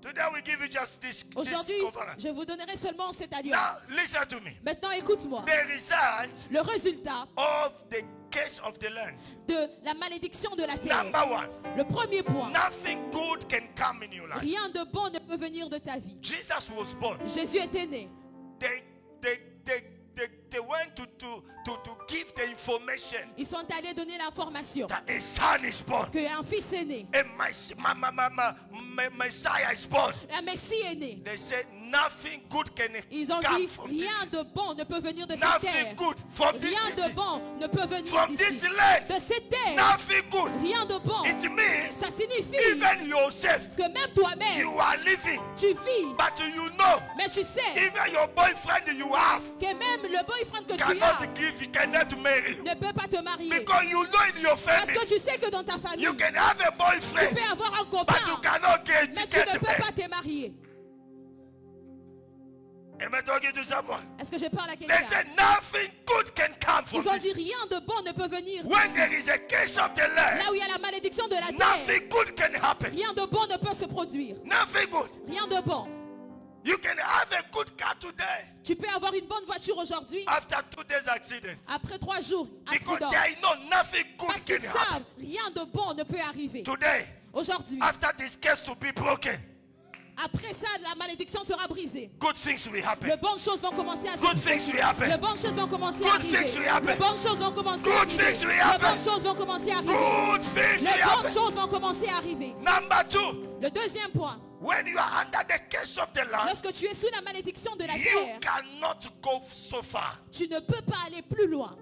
Today we give you just this Aujourd'hui, covenant. je vous donnerai seulement cette Now alliance. listen to me. Maintenant, écoute-moi. The result Le résultat of the case of the land. de la malédiction de la terre. Number one, Le premier point. nothing good can come in your life. Rien de bon ne peut venir de ta vie. Jesus was born. Jésus était né. They went to give the information Ils sont allés donner l'information that a son is born. qu'un fils est né. A Messiah is born. Un Messie est né. They said nothing good can Ils ont come dit from this. rien de bon ne peut venir de cette Nothing terre. good from this Rien de city. bon ne peut venir From d'ici. this land. De cette terre. Nothing good. Rien de bon. It means Ça signifie even yourself, que même toi-même, you are living, tu vis. but you know, Mais tu sais even your boyfriend you have que même le boyfriend que tu cannot as give, he cannot marry you. ne peut pas te marier. Because you know in your Parce family, que tu sais que dans ta famille, you can have a tu boyfriend, peux avoir un but you copain, cannot get mais tu ne peux pas married. te marier. Am I talking to someone? Est-ce que je parle à They quelqu'un? said nothing good can come from Ils ont dit this. rien de bon ne peut venir. When there is a case of the land, Là où il y a la malédiction de la terre, nothing good can happen. rien de bon ne peut se produire. Nothing good. Rien de bon. You can have a good car today Tu peux avoir une bonne voiture aujourd'hui, after 2 days accident. après 3 jours, Because accident. they know nothing Parce good qu'ils can happen. savent, rien de bon ne peut arriver. Today, Aujourd'hui, after this case to be broken, après ça, la malédiction sera brisée. good things will Les happen. bonnes choses vont commencer à se Good things will Les happen. bonnes choses vont commencer Good à arriver. things will happen. Les bonnes choses vont commencer à Good arriver. things will Les happen. bonnes choses vont commencer à arriver. Good things Les will bonnes happen. choses vont commencer à arriver. Number 2, Le deuxième point, when you are under the case of the land, lorsque tu es sous la malédiction de la you terre, cannot go so far. tu ne peux pas aller plus loin.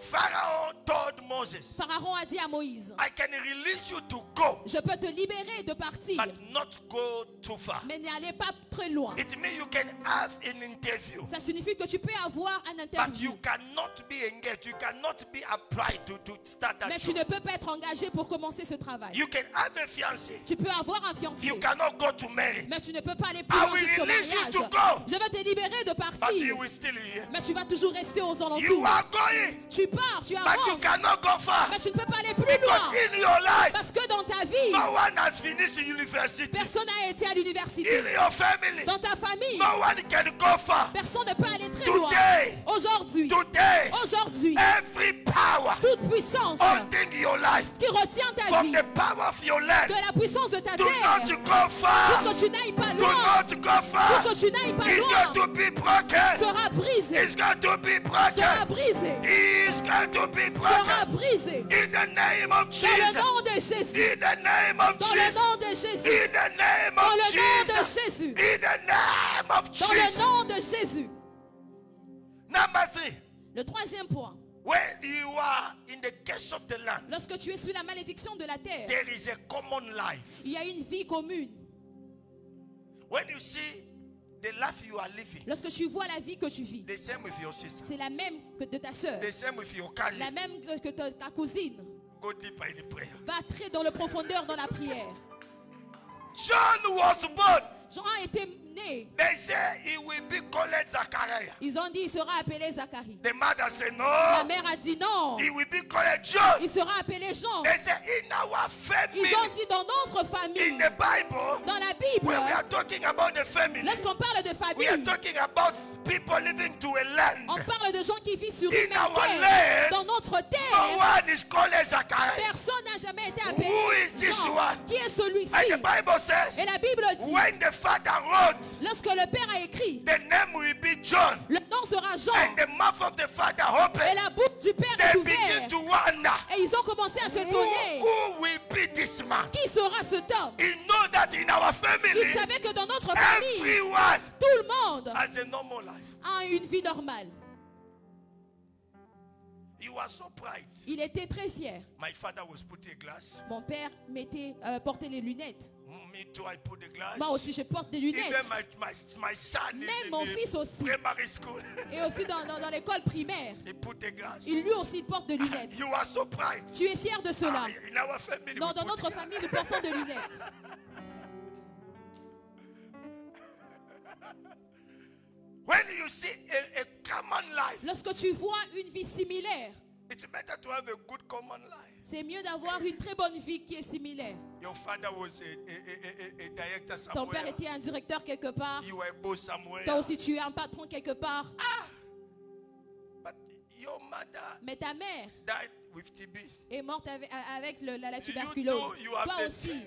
Pharaoh told Moses, Pharaon a dit à Moïse, I can release you to go, je peux te libérer de partir, but not go too far. mais n'allez pas très loin. It means you can have an interview, Ça signifie que tu peux avoir un but interview, you cannot be engaged. You cannot be applied to start mais that tu job. ne peux pas être engagé pour commencer ce travail. You can have a fiancé. Tu peux avoir un fiancé, You cannot go to marry, mais tu ne peux pas aller plus I loin will jusqu'au release you mariage. to go. Je vais te libérer de but you partir, will still here. mais tu vas toujours rester aux You alentours. are going, Tu pars, tu but you avances, cannot go far. mais tu ne peux pas aller plus Because loin. in your life, Parce que dans ta vie, no one has finished university. personne n'a été à In l'université. your family, Dans ta famille, no one can go far. personne ne peut aller très loin. Today, Aujourd'hui, today, every power toute puissance holding your life qui retient ta from vie the power of your land, de la puissance de ta do terre, not go far. pour que tu n'ailles pas Do loin, not go far. pour que tu n'ailles pas It's loin, going to be broken. sera brisé, It's going to be sera broken. brisé, It's going to be sera broken. brisé. In the name of Dans le Jesus. nom de Jésus, In the name of dans le Jesus. nom de Jésus, In the name dans of le nom de Jesus. Jésus, In the name of dans le Jesus. nom de Jésus. Number 3. Le troisième point, When you are in the case of the land, lorsque tu es sous la malédiction de la terre, there is a common life. il y a une vie commune. When you see the life you are living, Lorsque tu vois la vie que tu vis, the same with your sister, c'est la même que de ta sœur, the same with your la cousin. même que ta cousine. Go deeper in the prayer. Va très dans le profondeur dans la prière. John was born. Jean a été né. They say he will be called Zachariah. Ils ont dit il sera appelé Zacharie. The mother said La no. mère a dit non. He will be called John. Il sera appelé Jean. They say in our family, Ils ont dit dans notre in famille, the Bible, dans la Bible, when we are talking about the family, lorsqu'on parle de we are famille, talking about people living to a land. on parle de gens qui vivent sur In une même our terre. land, Dans notre No terre, one is called Zachariah. personne n'a jamais été appelé Who is this Jean. one? Qui est celui-ci? And the Bible says, Et la Bible dit, when the father wrote, lorsque le père a écrit, the name will be John, le nom sera Jean. and the mouth of the father Et opened, la bouche du père est they begin ouverte. to wonder, Et ils ont commencé à se tourner. who will be this man? Qui sera cet homme? He knows that that in our Il family, savait que dans notre famille, everyone tout le monde has a normal life. a une vie normale. He was so proud. Il était très fier. My father was putting a glass. Mon père portait les lunettes. Me too, I put the glass. Moi aussi, je porte des lunettes. Even my son is Même in mon the fils aussi. primary school. Et aussi dans l'école primaire. He put the glass. Lui aussi, il porte des lunettes. You are so proud. Tu es fier de cela. In our family, Non, we dans put notre the famille, nous portons des lunettes. When you see a common life, Lorsque tu vois une vie similaire, it's better to have a good common life. c'est mieux d'avoir une très bonne vie qui est similaire. Your father was a director Ton père somewhere. était un directeur quelque part. You were a boss somewhere. Toi aussi, tu es un patron quelque part. But your mother Mais ta mère died with TB. est morte avec la You tuberculose. too, you have Toi the aussi.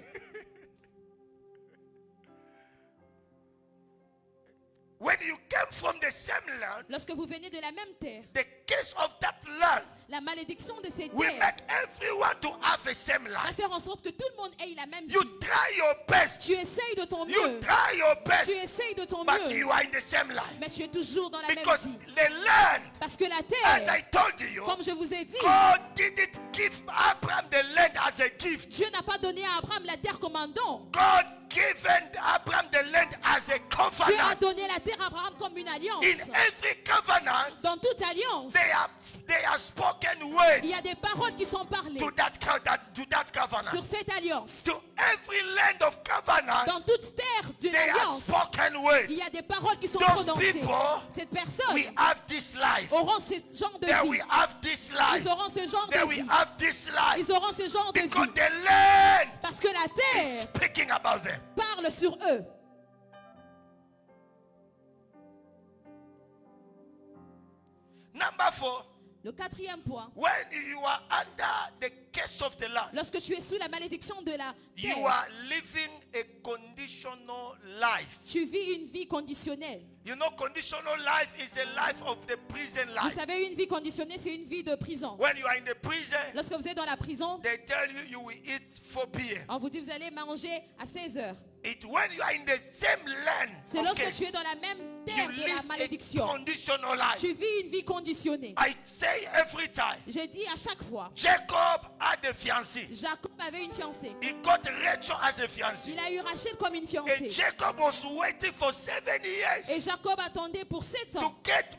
When you came from the same land, Lorsque vous venez de la même terre, the case of that land la malédiction de cette will terre make everyone to have the same va life. faire en sorte que tout le monde ait la même vie. You try your best. Tu essayes de ton You mieux. try your best. Tu essayes de ton But mieux. you are in the same life. Mais tu es toujours dans la même Because vie. the land, Parce que la as terre, I told you, comme je vous ai dit, God didn't give Abraham the land as a gift. Dieu n'a pas donné à Abraham la terre comme un don. God given Abraham the land as a Dieu a covenant. donné la terre à Abraham comme une alliance. In every covenant, Dans toute alliance, they are spoken words il y a des paroles qui sont parlées to that covenant. sur cette alliance. To every land of covenant, Dans toute terre de they are l'alliance, spoken words. il y a des paroles qui sont Those prononcées. people, Cette personne We have this life. auront ce genre de Then we vie. have this life. Ils auront ce genre Then de we vie. have this life. Ils auront ce genre de Because vie. the land Parce que la is terre speaking about them. parle sur eux. Number 4, Le quatrième point, when you are under the curse of the land, lorsque tu es sous la malédiction de la you terre, are living a conditional life. tu vis une vie conditionnelle. You know, conditional life is the life of the prison Vous life. savez, une vie conditionnée, c'est une vie de prison. When you are in the prison, Lorsque vous êtes dans la prison, they tell you you will eat 4 p.m. on vous dit vous allez manger à 16 heures. When you are in the same land, C'est of lorsque curse, tu es dans la même you terre de la live a malédiction. conditional life. Tu vis une vie conditionnée. I say every time, Je dis à chaque fois, Jacob had a fiancée. Jacob avait une fiancée. He got Rachel as a fiancée. Il a eu Rachel comme une And fiancée. Jacob was waiting for 7 years Et Jacob attendait pour 7 to ans get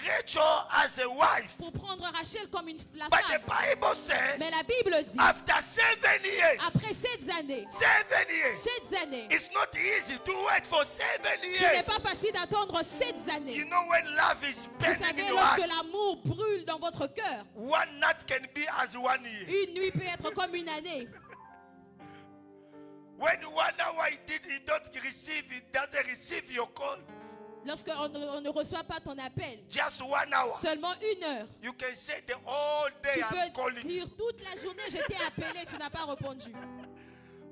Rachel as a wife. pour prendre Rachel comme la But the femme. Bible says, Mais la Bible dit, after 7 years, après 7 années, 7 years, it's it's not easy to wait for 7 ce n'est years. pas facile d'attendre 7 années. You know, when love is Vous burning in savez, your lorsque heart, l'amour brûle dans votre cœur, one night can be as 1 year. une nuit peut être comme une année. When 1 hour he doesn't receive your call, Lorsqu'on ne reçoit pas ton appel, just 1 hour, seulement 1 heure, you can say the whole day tu I'm peux calling you. dire toute la journée, je t'ai appelé, tu n'as pas répondu.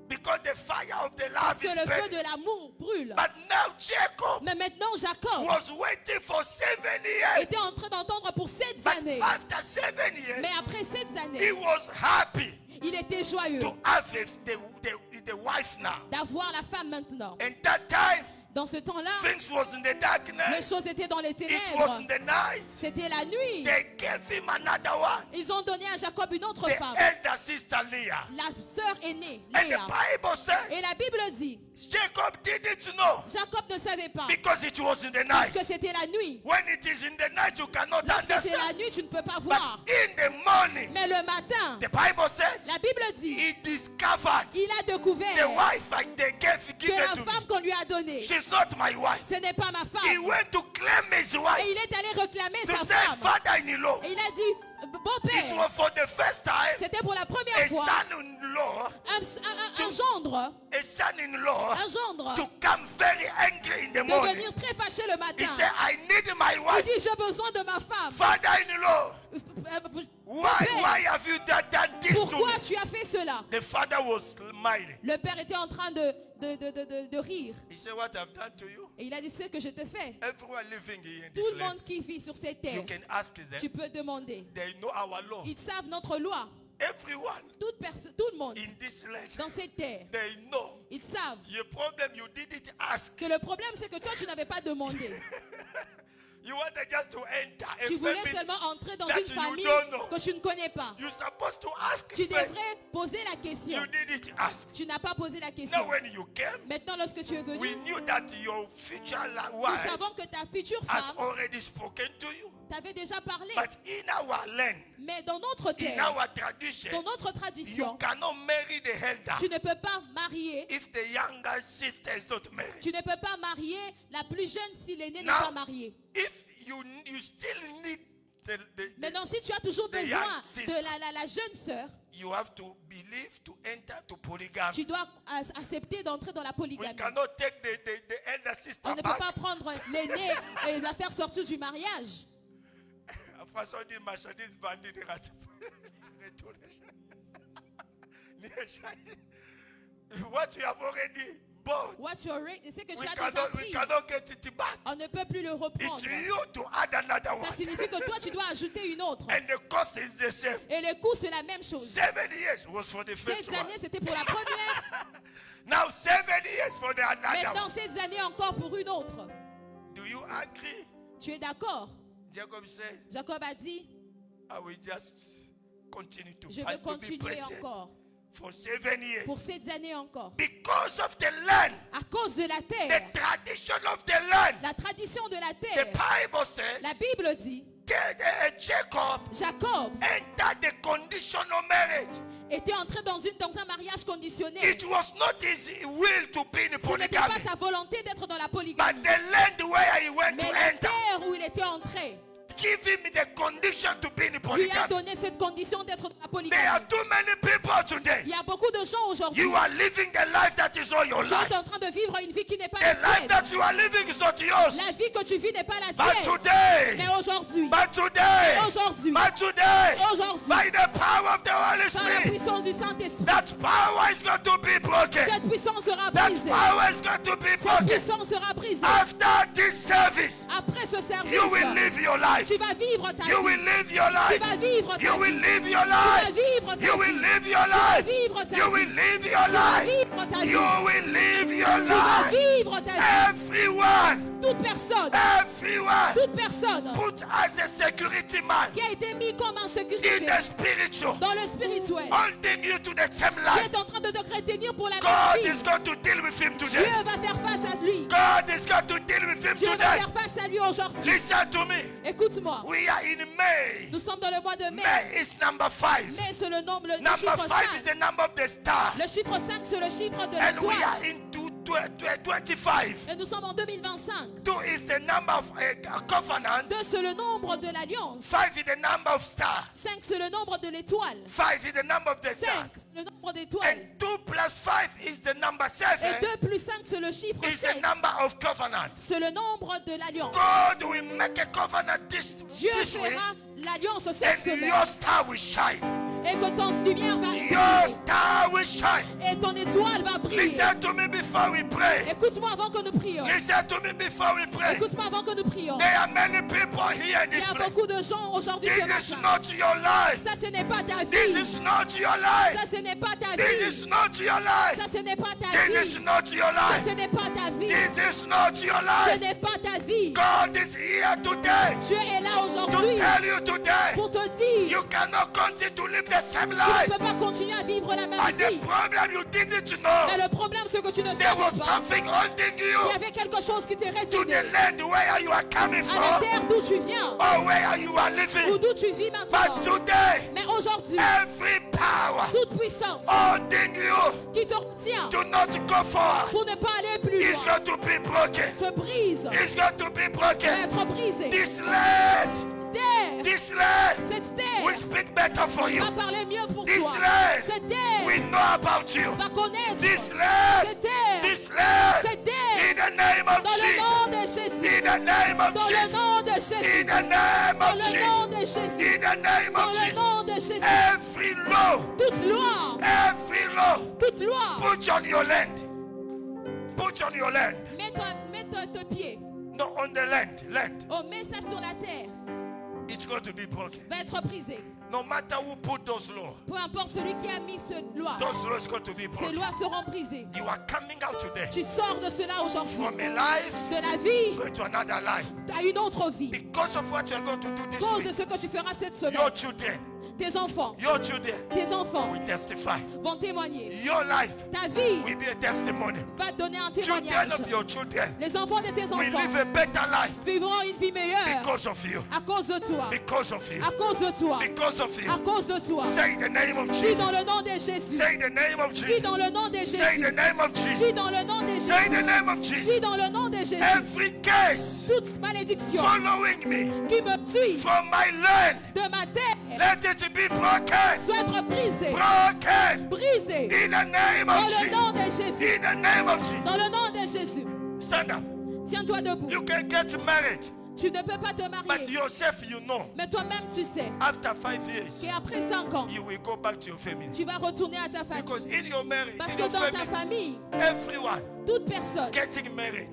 Because the fire of the Parce love que is le feu burning. de l'amour brûle. But now Jacob Mais maintenant, Jacob was waiting for 7 years. était en train d'entendre pour 7 But années. after 7 years, Mais après 7 he années, was happy il était joyeux to have the wife now. d'avoir la femme maintenant. And that time, Dans ce temps-là, things was in the les darkness. choses étaient dans les It was ténèbres. in the night. C'était la nuit. They gave him another one. Ils ont donné à Jacob une autre The femme, elder sister Leah. la sœur aînée, And the Léa. Bible Et says la Bible dit, Jacob didn't know Jacob ne savait pas, because it was in the parce night. que c'était la nuit. When it is in the night, you cannot Lorsque c'est la understand. nuit, tu ne peux pas But voir. in the morning, Mais le matin, the Bible says la Bible dit, he discovered il a the découvert wife they que given la to femme me. qu'on lui a donnée, She's not my wife. ce n'est pas ma He femme. went to claim his Et wife il est allé réclamer to sa say, femme. father-in-law. Et il a dit, It beau-père, was for the first time c'était pour la a première fois, son-in-law, un gendre, a son-in-law un gendre, to come very angry in the de morning. venir très fâché le He matin. said, I need my Il wife. dit, j'ai besoin de ma femme. Father-in-law, why Beau-père, have you done this to pourquoi me? tu as fait cela? The father was smiling. Le père était en train de rire. He said, what I've done to you? Et il a dit, ce que je te fais. Everyone living here in Tout this le land, monde qui vit sur cette you terre, can ask them. tu peux demander. They know our law. Ils savent notre loi. Everyone tout le monde in this land, dans cette terre, they know. ils savent Your problem, you didn't ask. que le problème c'est que toi tu n'avais pas demandé. You wanted just to enter a Tu voulais family seulement entrer dans that une you famille don't know. que tu ne connais pas. You're supposed to ask Tu first. devrais poser la question. You didn't ask. Tu n'as pas posé la question. Now when you came, Maintenant, lorsque tu es venu, we knew that your future nous wife savons que ta future has femme already spoken to you. t'avait déjà parlé. But in our land, Mais dans notre in terre, our tradition, dans notre you tradition, cannot marry the elder tu ne peux pas marier. if the younger sister is not married. Tu ne peux pas marier la plus jeune si l'aîné n'est Now, pas marié. if you still need the Maintenant, si tu as toujours the besoin young sister, de la jeune sœur, you have to believe to enter to polygamy. tu dois accepter d'entrer dans la We polygamie. cannot take the elder sister On ne peut back. pas prendre l'aîné et la faire sortir du mariage. Façon de marchandise vendue de what you have already bought, What you already, c'est que tu we as déjà cannot pris. get it back. On ne peut plus le reprendre. It's you to add another Ça one. signifie que toi, tu dois ajouter une autre. And the cost is the same. Et le coût, c'est la même chose. 7 years was for the first Ces one. années, c'était pour la première. Now 7 years for the another Maintenant, one. ces années encore pour une autre. Do you agree? Tu es d'accord? Jacob said, Jacob a dit, I will just continue to je fight veux to be continuer present encore. for 7 years. Pour ces années encore. Because of the land, À cause de la the terre. tradition of the land. La tradition de la The terre. Bible says La Bible dit, Jacob Jacob entered the conditional marriage. était entré dans un mariage conditionnel. It was not his will to be in Ce n'était pas polygamy, sa volonté d'être dans la but polygamie. the land where he went Mais to la enter terre où il était entré give him the condition to be in lui a polygamy. donné cette condition d'être dans la There are polygamie. too many people today. Il y a beaucoup de gens aujourd'hui You are living a life that is all your qui life. sont en train de vivre une vie qui n'est pas The la life tienne. that you are living is not yours. La vie que tu vis n'est pas la But tienne. today, Mais aujourd'hui, but today, aujourd'hui, but today, aujourd'hui, by the power of the Holy par la Spirit, puissance du Saint-Esprit, that power is going to be broken. cette puissance sera That brisée. power is going to be Cette broken. puissance sera brisée. After this service, Après ce you will service, live your life. tu vas vivre ta You will vie. live your Tu life. vas vivre ta You will vie. live your Tu vas life. vivre ta You will vie. live your Tu vas life. vivre ta You vie. will live Tu your vas life. vivre ta vie. You will live your Tu vas life. vivre ta vie. Everyone, Toute personne, everyone, toute personne put as a security man qui a été mis comme en in sécurité the spiritual, dans le spirituel, holding you to the same qui life. est en train de te retenir pour la God même is vie. going to deal with him Dieu today. va faire face à lui. God is going to deal with him Dieu va today. faire face à lui aujourd'hui. Listen to me. Écoute-moi. We are in May. Nous sommes dans le mois de mai. May is number 5. Mai, c'est le nombre, le Number chiffre 5 is 5. the number of the star. Le chiffre 5, c'est le chiffre de And we l'étoile. are into 25. Et nous sommes en 2025. 2 is the number of a covenant. 2, c'est le nombre de l'alliance. 5 is the number of star. 5, c'est le nombre de l'étoile. 5 is the number of the 5, star. c'est le nombre d'étoiles. And 2 plus 5 is the number Et 7. 2 plus 5, c'est le chiffre Is the 7. number of covenant. C'est le nombre de l'alliance. God will make a covenant this Dieu week. fera l'alliance cette And semaine. your star will shine. Et que ton lumière va Your briller. star will shine. Et ton étoile va briller. Listen to me before we pray. Écoute-moi avant que nous prions. Listen to me before we pray. Écoute-moi avant que nous prions. There are many people here in Il y this a place. beaucoup de gens aujourd'hui ce This is matin. not your life. Ça, ce n'est pas ta This vie. is not your Ça, life. ce n'est pas ta This vie. is not your life. Ça, ce n'est pas ta This vie. is not your Ça, life. ce n'est pas ta vie. This is not your Ce life. n'est pas ta vie. God is here today Dieu est là to aujourd'hui tell you today pour te dire you cannot continue to live the same tu life. ne peux pas continuer à vivre la même And the vie. problem you didn't Mais know, le problème, c'est que tu ne there was savais pas. something holding Il y you avait quelque chose qui t'est to retenu the land where you are coming à la from terre d'où tu viens or where you are ou living. d'où tu vis But maintenant. today, Mais aujourd'hui, every power toute puissance holding you qui te retient to not go forward pour ne pas aller plus is loin going to be broken. se brise, It's going to be va broken. être brisée. This land, Terre, this land cette will terre speak better for you. va parler mieux pour This toi. land Cette terre we know about you. va connaître This land, cette terre, this land, cette terre in the name of dans le nom Jesus, de Jésus, in the name of dans le Jesus, nom de in Jésus, the name dans of le Jesus, nom de Jésus, in the name dans of le Jesus. nom de Jésus. Every law, Toute loi, every law, toute loi, put on your land. Put on your land. mets ton pied. No, on the land. Oh, mets ça sur la terre, It's going to be broken. va être brisé. No matter who put those laws, Peu importe celui qui a mis cette loi, those laws got to be ces broken. lois seront brisées. You are coming out today Tu sors de cela aujourd'hui, from a life de la vie going to another life à une autre vie. because of what you are going to do À this cause de week. ce que tu feras cette Your semaine, children, tes enfants will testify. vont témoigner. Your life Ta vie will be a testimony. va donner un Children témoignage. of your children Les enfants de tes will enfants live a better life vivront une vie meilleure because of you. à cause de toi. Because of you. À cause de toi. Because of À you. cause de toi. Say the name of Dis Jesus. dans le nom de Jésus. Say the name of Dis Jesus. dans le nom de Say Jésus. the name of Jesus. Dis dans le nom de Say Jésus. the name of Jesus. Dis dans le nom de Jésus. Every case Toute malédiction following me qui me suit from my land, de ma terre let it be broken. soit être brisée. Broken. Brisée. In the name Dans of le nom Jesus. de Jésus. In the name of Jesus. Dans le nom de Jésus. Stand up. Tiens-toi debout. You can get married, Tu ne peux pas te but marier. yourself you know. Mais toi-même, tu sais After 5 years, qu'après 5 ans, you will go back to your family. tu vas retourner à ta famille. Because in your marriage, Parce in que your dans ta family, famille, everyone toute personne getting married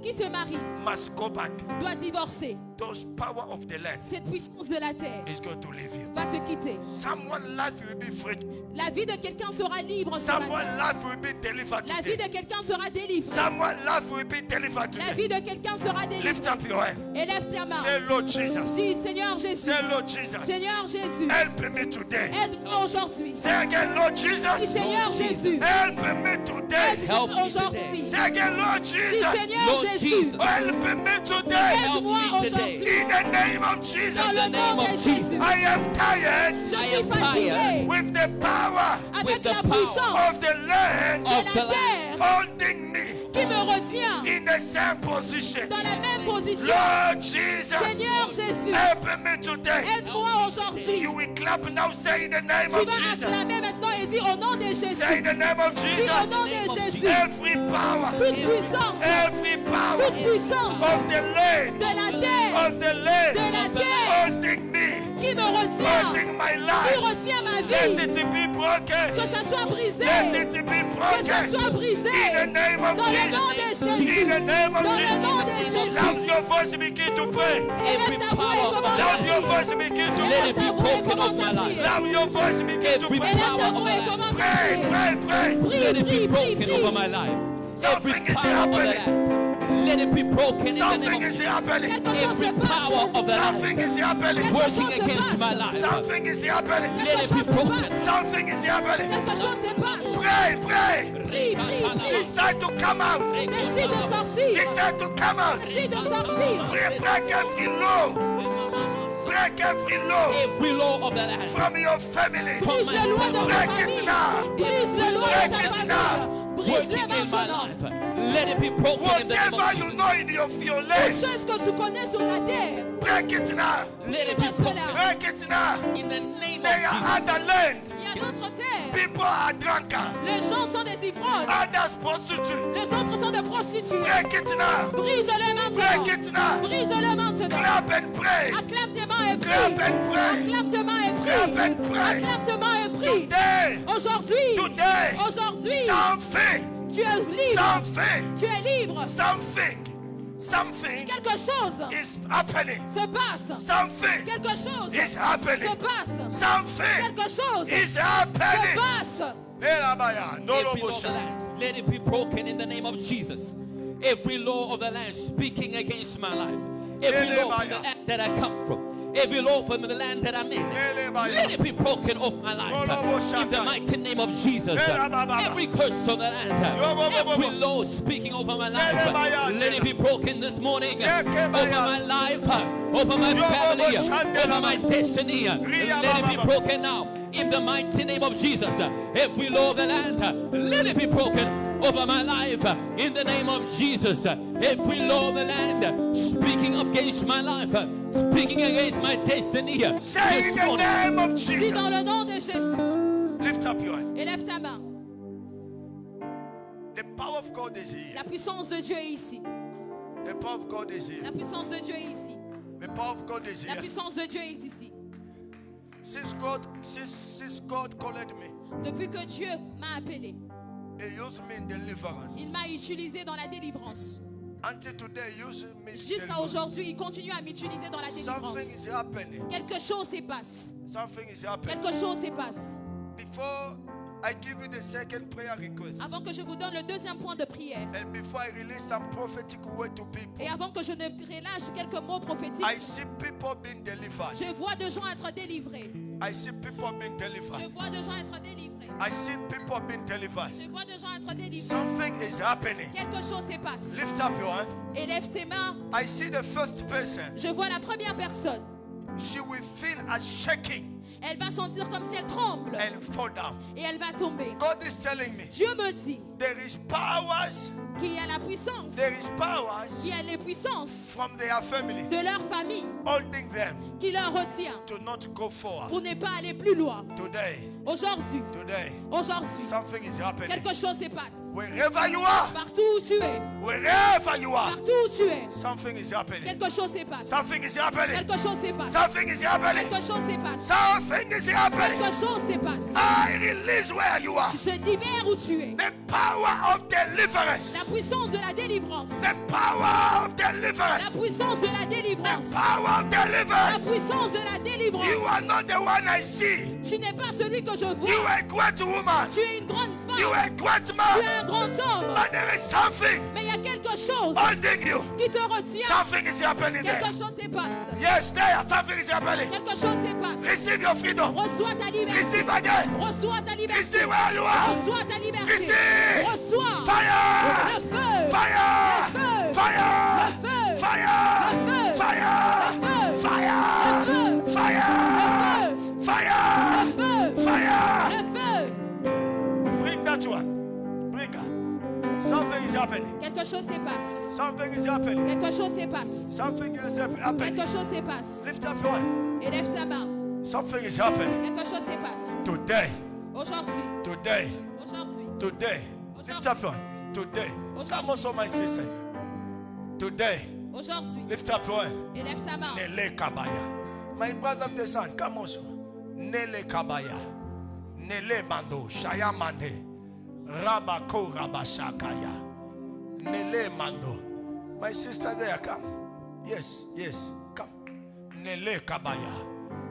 qui se marie must go back. doit divorcer. Those power of the land Cette puissance de la terre is going to leave you. va te quitter. Someone's life will be free. La vie de quelqu'un sera libre sur la Someone's terre. life will be delivered La vie today. de quelqu'un sera délivrée. Someone's life will be delivered La today. vie de quelqu'un sera délivrée. Lift up your hand. Élève ta main. Say, Lord Jesus. Dis, Seigneur Jésus. Say, Lord Jesus. Seigneur Jésus. Help me today. Aide-moi aujourd'hui. Say again, Lord Dis, Jesus. Seigneur Jésus. Help me today. Aide-moi Help me aujourd'hui. Say again, Lord Dis, Jesus. Seigneur Lord Jésus. Jesus. Help me today. Aide-moi Help me today. aujourd'hui. In the name of Jesus. Dans le the name nom de of Jésus. Jesus. I am tired Je I suis am fatigué tired with the power avec with the la power puissance of the land of de the la land. terre holding me qui me retient in the same position. dans la même position. Lord Jesus, Seigneur Jésus, help me today. aide-moi aujourd'hui. You will clap now, say the name Tu of vas Jesus. acclamer maintenant et dire au nom de Say Jésus. the name of Dis au Jesus. nom de Jésus. Every power, Toute puissance, every power toute puissance of the land, de la terre, of the land, de la terre holding me, qui me retient, holding my qui life. retient ma Let vie, it be broken. que ça soit brisé, Let it be que ça broken. soit brisé In the name of dans le Jesus. nom de Jésus, In the name of dans le Jesus. nom de Jésus. Loud your voice, begin to pray. Élève ta voix et commence à Loud your prier. voice, begin to Let pray. it be Élève ta voix et broken commence off my à life. prier. Loud your voice, begin to Every pray. Élève ta power of voix the et land. commence à Pray, prier. pray, pray. Prie, Let it be prie, prie, broken over my prie. life. Every Something is power of the happening. land. Let it be broken in the Something name of is Jesus. happening. Quelque chose Every se power passe. of the Something land is happening. Quelque working chose se against my passe. life. Something is happening. Let Quelque it be chose se broken. passe. Something is happening. Quelque chose se passe. Pray, pray. Prie, prie, prie. Decide to come out. Décide de sortir. Decide to come out. Décide de sortir. Pray, break every law. Break every law Every law of the land. from your family. Brise les lois de ta Break it famille. now. Brise les lois de ta Break it famille. now. Brise-les Working in my maintenant. life. Let it be broken in the name Whatever of you Jesus. know in your Toute life, chose que tu connais sur la terre, break it now. Let it be brise broken cela. Break it now. in the name They of are Jesus. other land. Il y a d'autres terres. People are drunken. Les gens sont des ivrognes. Others prostitutes. Les autres sont des prostituées. Break it now. Brise-les maintenant. Break it now. Brise-les maintenant. Clap and pray. Acclame tes mains et Clap prie. and pray. Acclame tes mains et Clap prie. and pray. Acclame tes mains et prie. Today, Aujourd'hui, today, aujourd'hui, something, tu es libre. something, Tu es libre. something Quelque chose is happening. se passe. Something Quelque chose is happening. se passe. Something Quelque chose is se happening. passe. Elabaya, no Every law lobo of the sha. land, let it be broken in the name of Jesus. Every law of the land speaking against my life. Every law from the land that I come from. Every law from the land that I'm in. Let it be broken off my life. In the mighty name of Jesus. Every curse of the land. Every law speaking over my life. Let it be broken this morning. Over my life. Over my family. Over my destiny. Let it be broken now. In the mighty name of Jesus. Every law of the land. Let it be broken over my life in the name of Jesus. Every law of the land speaking against my life, speaking against my destiny. Say in This the morning, name of Dis Jesus. dans le nom de Jésus. Lift up your hand. Élève ta main. The power of God is here. La puissance de Dieu est ici. The power of God is here. La puissance de Dieu est ici. The power of God is La here. puissance de Dieu est ici. Since God called me, Depuis que Dieu m'a appelé, He used me in deliverance. il m'a utilisé dans la délivrance. Until today, using me. Jusqu'à aujourd'hui, il continue à m'utiliser dans la Something délivrance. is happening. Quelque chose se passe. Something is happening. Quelque chose se passe. Before I give you the second prayer request, Avant que je vous donne le deuxième point de prière, and before I release some prophetic word to people, et avant que je ne relâche quelques mots prophétiques, I see people being delivered. je vois des gens être délivrés. I see people being Je delivered. vois des gens être délivrés. I see people being delivered. Je vois des gens être délivrés. Something is happening. Quelque chose se passe. Lift up your hand. Élève tes mains. I see the first person. Je vois la première personne. She will feel a shaking Elle va sentir comme si elle tremble. and fall down. Et elle va tomber. God is telling me Dieu me dit there is powers, qu'il y a la puissance. there is powers Qu'il y a les puissances from their family de leur famille holding them qui leur retient to not go forward. pour ne pas aller plus loin. Today, Aujourd'hui, something is happening. quelque chose se passe. Wherever you are, Partout où tu es, wherever you are, partout où tu es, something is happening. quelque chose se passe. Something is happening. Quelque chose se passe. Something is happening. Quelque chose se passe. Something is happening. Quelque chose se passe. I release where you are. Je libère où tu es. The power of deliverance. La puissance de la délivrance. The power of La deliverance. puissance de la The délivrance. power of La deliverance. puissance de la délivrance. You are not the one I see. Tu n'es pas celui que je You vois. are a great woman. Tu es une grande You femme. are a great Tu es man. un grand homme. But there is something Mais il y a quelque chose holding you. qui te retient. Something is happening there. Quelque chose se passe. Yes, there. Something is happening. Quelque chose se passe. Receive your freedom. Reçois ta liberté. Receive again. Reçois ta liberté. Receive where you are. Reçois ta liberté. Receive. Reçois Fire. le feu. Fire. Le feu. Fire. Le feu. Fire. Le feu. Fire. Le feu. Fire. Le feu. Fire. Le Fire. feu. Fire. Le feu. Bring that one. Bring her. Something is happening. Quelque chose se passe. Something is happening. Quelque chose se passe. Something is happening. Quelque chose se passe. Lift up your hand. Élève ta main. Something is happening. Quelque chose se passe. Today. Aujourd'hui. Today. Aujourd'hui. Today. Lift up your hand. Today. Come on, so my sister. Today. Aujourd'hui. Lift up your hand. Élève ta main. Nele Kabaya. My brother of the sun, come on. So. Nele Kabaya. Nele Mando. Shaya Mande. Rabako Rabashakaya. Nele Mando. My sister there, come. Yes, yes, come. Nele Kabaya.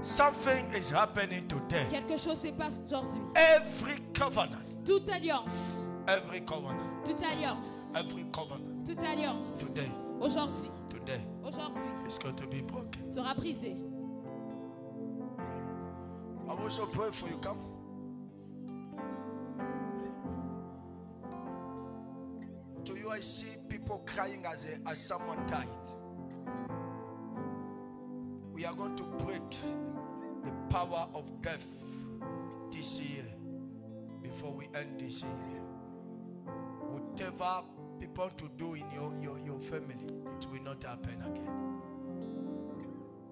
Something is happening today. Quelque chose se passe aujourd'hui. Every covenant. Toute alliance. Every covenant. Toute alliance. Every covenant. Toute alliance. Today. Aujourd'hui. Today. Aujourd'hui. It's going to be broken. Sera brisée. I will also pray for you. Come. To you, I see people crying as someone died. We are going to break the power of death this year before we end this year. Whatever people want to do in your family, it will not happen again.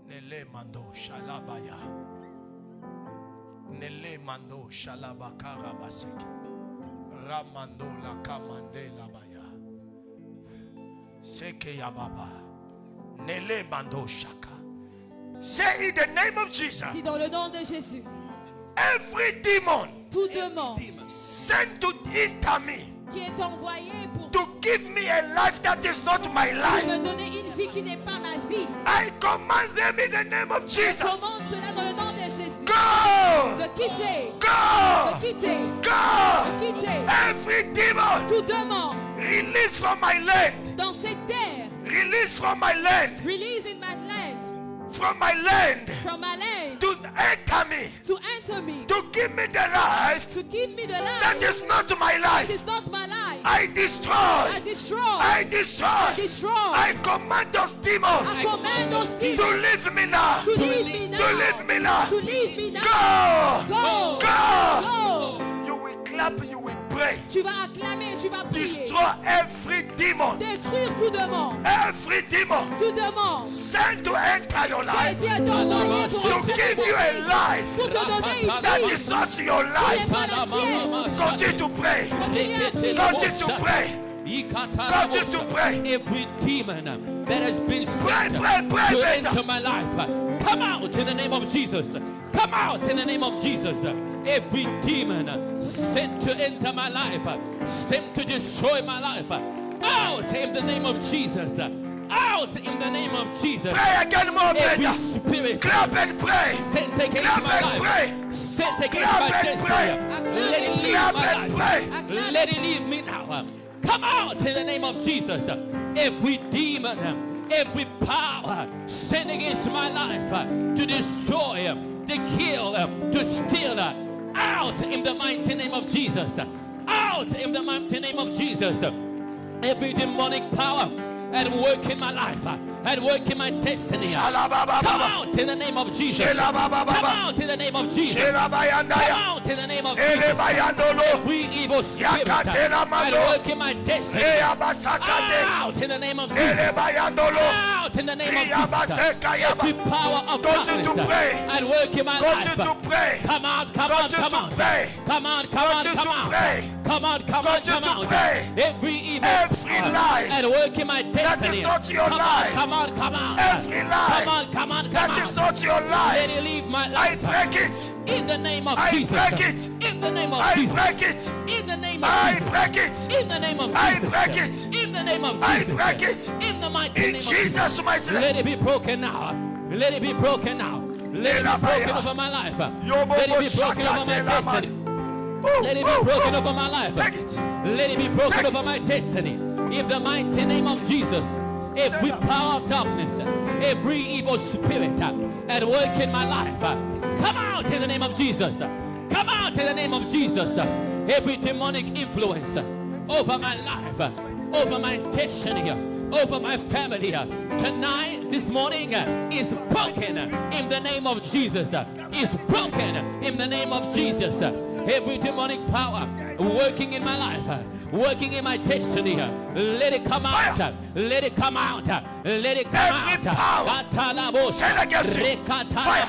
Nele mando shalabaya. Nele mando shalabakara basik. Ramando la kamande labaya. Seke yababa. Nele mando shaka. Say in the name of Jesus. Si dans le nom de Jésus, Every demon tout démon sent to enter me qui est envoyé pour to give me a life that is not my life, me donner une vie qui n'est pas ma vie, I command them in the name of je Jesus. commande cela dans le nom de Jésus. Go! De quitter, Go! de quitter, Go! de quitter Every demon tout démon release from my land. dans cette terre. Release from my land. Release in my land, From my land. from my land, To enter me. to enter me, To give me the life to give me the that life is not my that life. is not my life. I destroy. I destroy, I destroy. destroy. I command those demons I command those to demons leave me now. to leave me now. To leave me now. To leave me now. Go. Go. Go. Go. You will clap, you will pray. Tu vas acclamer, tu vas prier. Destroy every demon. Détruire tout démon. Every demon Tout démon sent to enter your qui a life. été envoyé pour To entrer give dans you ta a vie, life pour te donner une that vie is not your qui n'est life. pas la tienne. Continue to pray. Continue à prier. Continue to pray. Continue to pray. Every demon that has been Pray, sent pray, pray, to better. enter my life, come out in the name of Jesus. Come out in the name of Jesus. Every demon sent to enter my life, sent to destroy my life, Out in the name of Jesus. Out in the name of Jesus. Pray again more Every better. spirit Clap and pray. sent against Clap my and life, pray. sent against Clap my and pray. destiny, let it leave Clap my and life. pray. Let it leave me now. Come out in the name of Jesus. Every demon, every power sent against my life to destroy, to kill, to steal, out in the mighty name of Jesus. Out in the mighty name of Jesus. Every demonic power at work in my life, at work in my destiny, come out in the name of Jesus. Come out in the name of Jesus. Come out in the name of Jesus. Every evil spirit at work in my destiny, out in the name of Jesus. Out in the name of Jesus. Every power of darkness at work in my life, come out, come out, come out. Come out, come out, come out. Come out, come out, come out. Every evil power at work in my destiny, that is not your life. Come out, come out. Every lie Come on, come on, come that on. is not your Let life. it leave my I life. break it. In the name of I Jesus. break it. In the name of I Jesus. break it. In the name of I Jesus. break it. In the name of I Jesus. break it. In the name of I Jesus. break it. In the mighty In name Jesus' of Jesus. mighty Let name. it be broken now. Let it be broken now. Let it be broken over my life. Let it be broken over my destiny. Let it be broken over my life. Take it. Let it be broken Take over it. my destiny. In the mighty name of Jesus. Every power of darkness, every evil spirit at work in my life, come out in the name of Jesus. Come out in the name of Jesus. Every demonic influence over my life, over my destiny, over my family, tonight, this morning, is broken in the name of Jesus. Is broken in the name of Jesus. Every demonic power working in my life, working in my destiny, let it come out. Fire. Let it come out. Let it come Every out. power sent against you. Fire.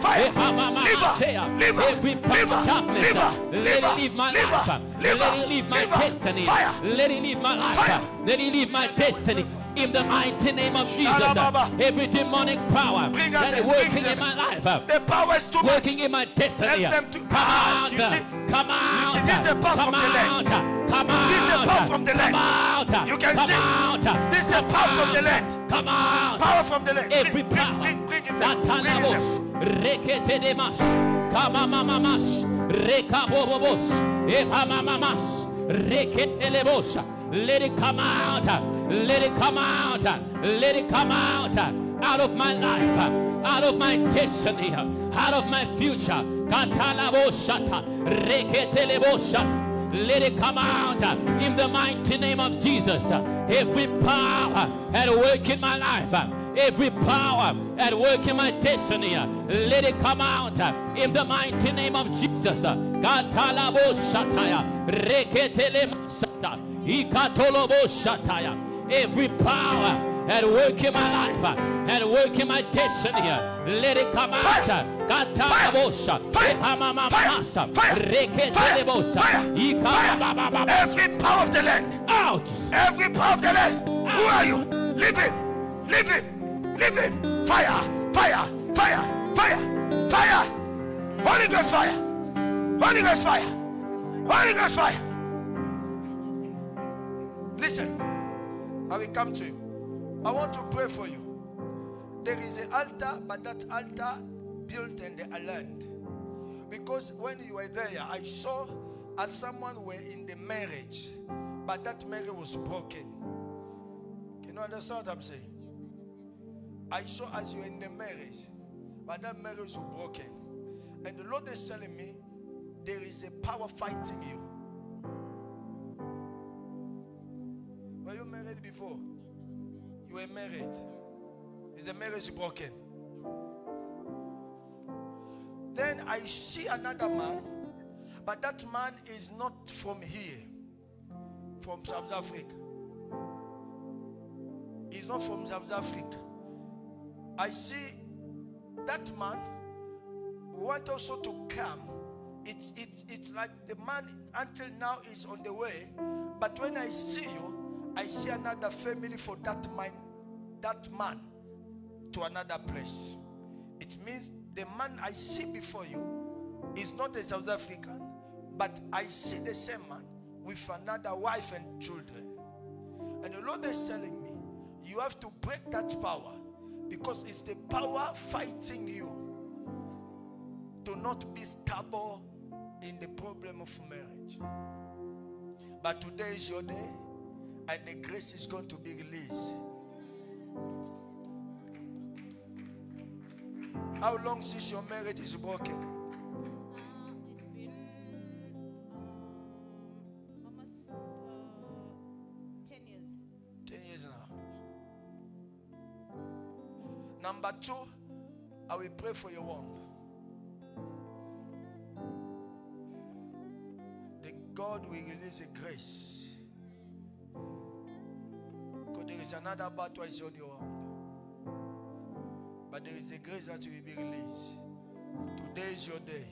Fire. Liver. Every power of darkness, Liver. let it leave my life. Let it leave my destiny. Fire. Let it leave my life. Fire. Let it leave my destiny. In the mighty name of Jesus. Shalababa. Every demonic power Bring that them, is working bring in them. my life, The power is too much. working in my destiny. Help them to Come out. you see, Come out. see, this is the power Come from the land. out. Come out. This is the power from the land. Come out. You can Come see. out. This is the Come power from the out. land. Come out. Power from the land. Every Bring power. it down. Bring it down. Watanabos, rekete demash, kamamamamas, rekabobobos, epamamamas, rekete lebos. Let it come out. Let it come out. Let it come out of my life, out of my destiny, out of my future. Katalabosata, rekete lebosata. Let it come out in the mighty name of Jesus. Every power at work in my life, every power at work in my destiny, let it come out in the mighty name of Jesus. Katalabosataya, reketelemasata, ikatolobosataya. Every power at work in my life, at work in my destiny, let it come out. Katalabosha, epamamamasa, reketelebosa, ikababababa. Every power of the land. Out. Every power of the land. Who are you? Leave him. Leave him. Leave him. Fire. Fire. Fire. Fire. Fire. Holy Ghost fire. Holy Ghost fire. Holy Ghost fire. Listen. I will come to him. I want to pray for you. There is an altar, but that altar built in the land. Because when you were there, I saw as someone were in the marriage, but that marriage was broken. Can you understand what I'm saying? I saw as you were in the marriage, but that marriage was broken. And the Lord is telling me there is a power fighting you. Were you married before? You were married. Is the marriage broken? Then I see another man, but that man is not from here, from South Africa. He's not from South Africa. I see that man want also to come. It's like the man until now is on the way, but when I see you, I see another family for that man to another place. It means the man I see before you is not a South African, but I see the same man with another wife and children. And the Lord is telling me, you have to break that power, because it's the power fighting you to not be stable in the problem of marriage. But today is your day, and the grace is going to be released. How long since your marriage is broken? It's been almost 10 years. 10 years now. Number 2, I will pray for your womb. The God will release a grace. Because there is another battle is on your womb. But there is a grace that will be released. Today is your day.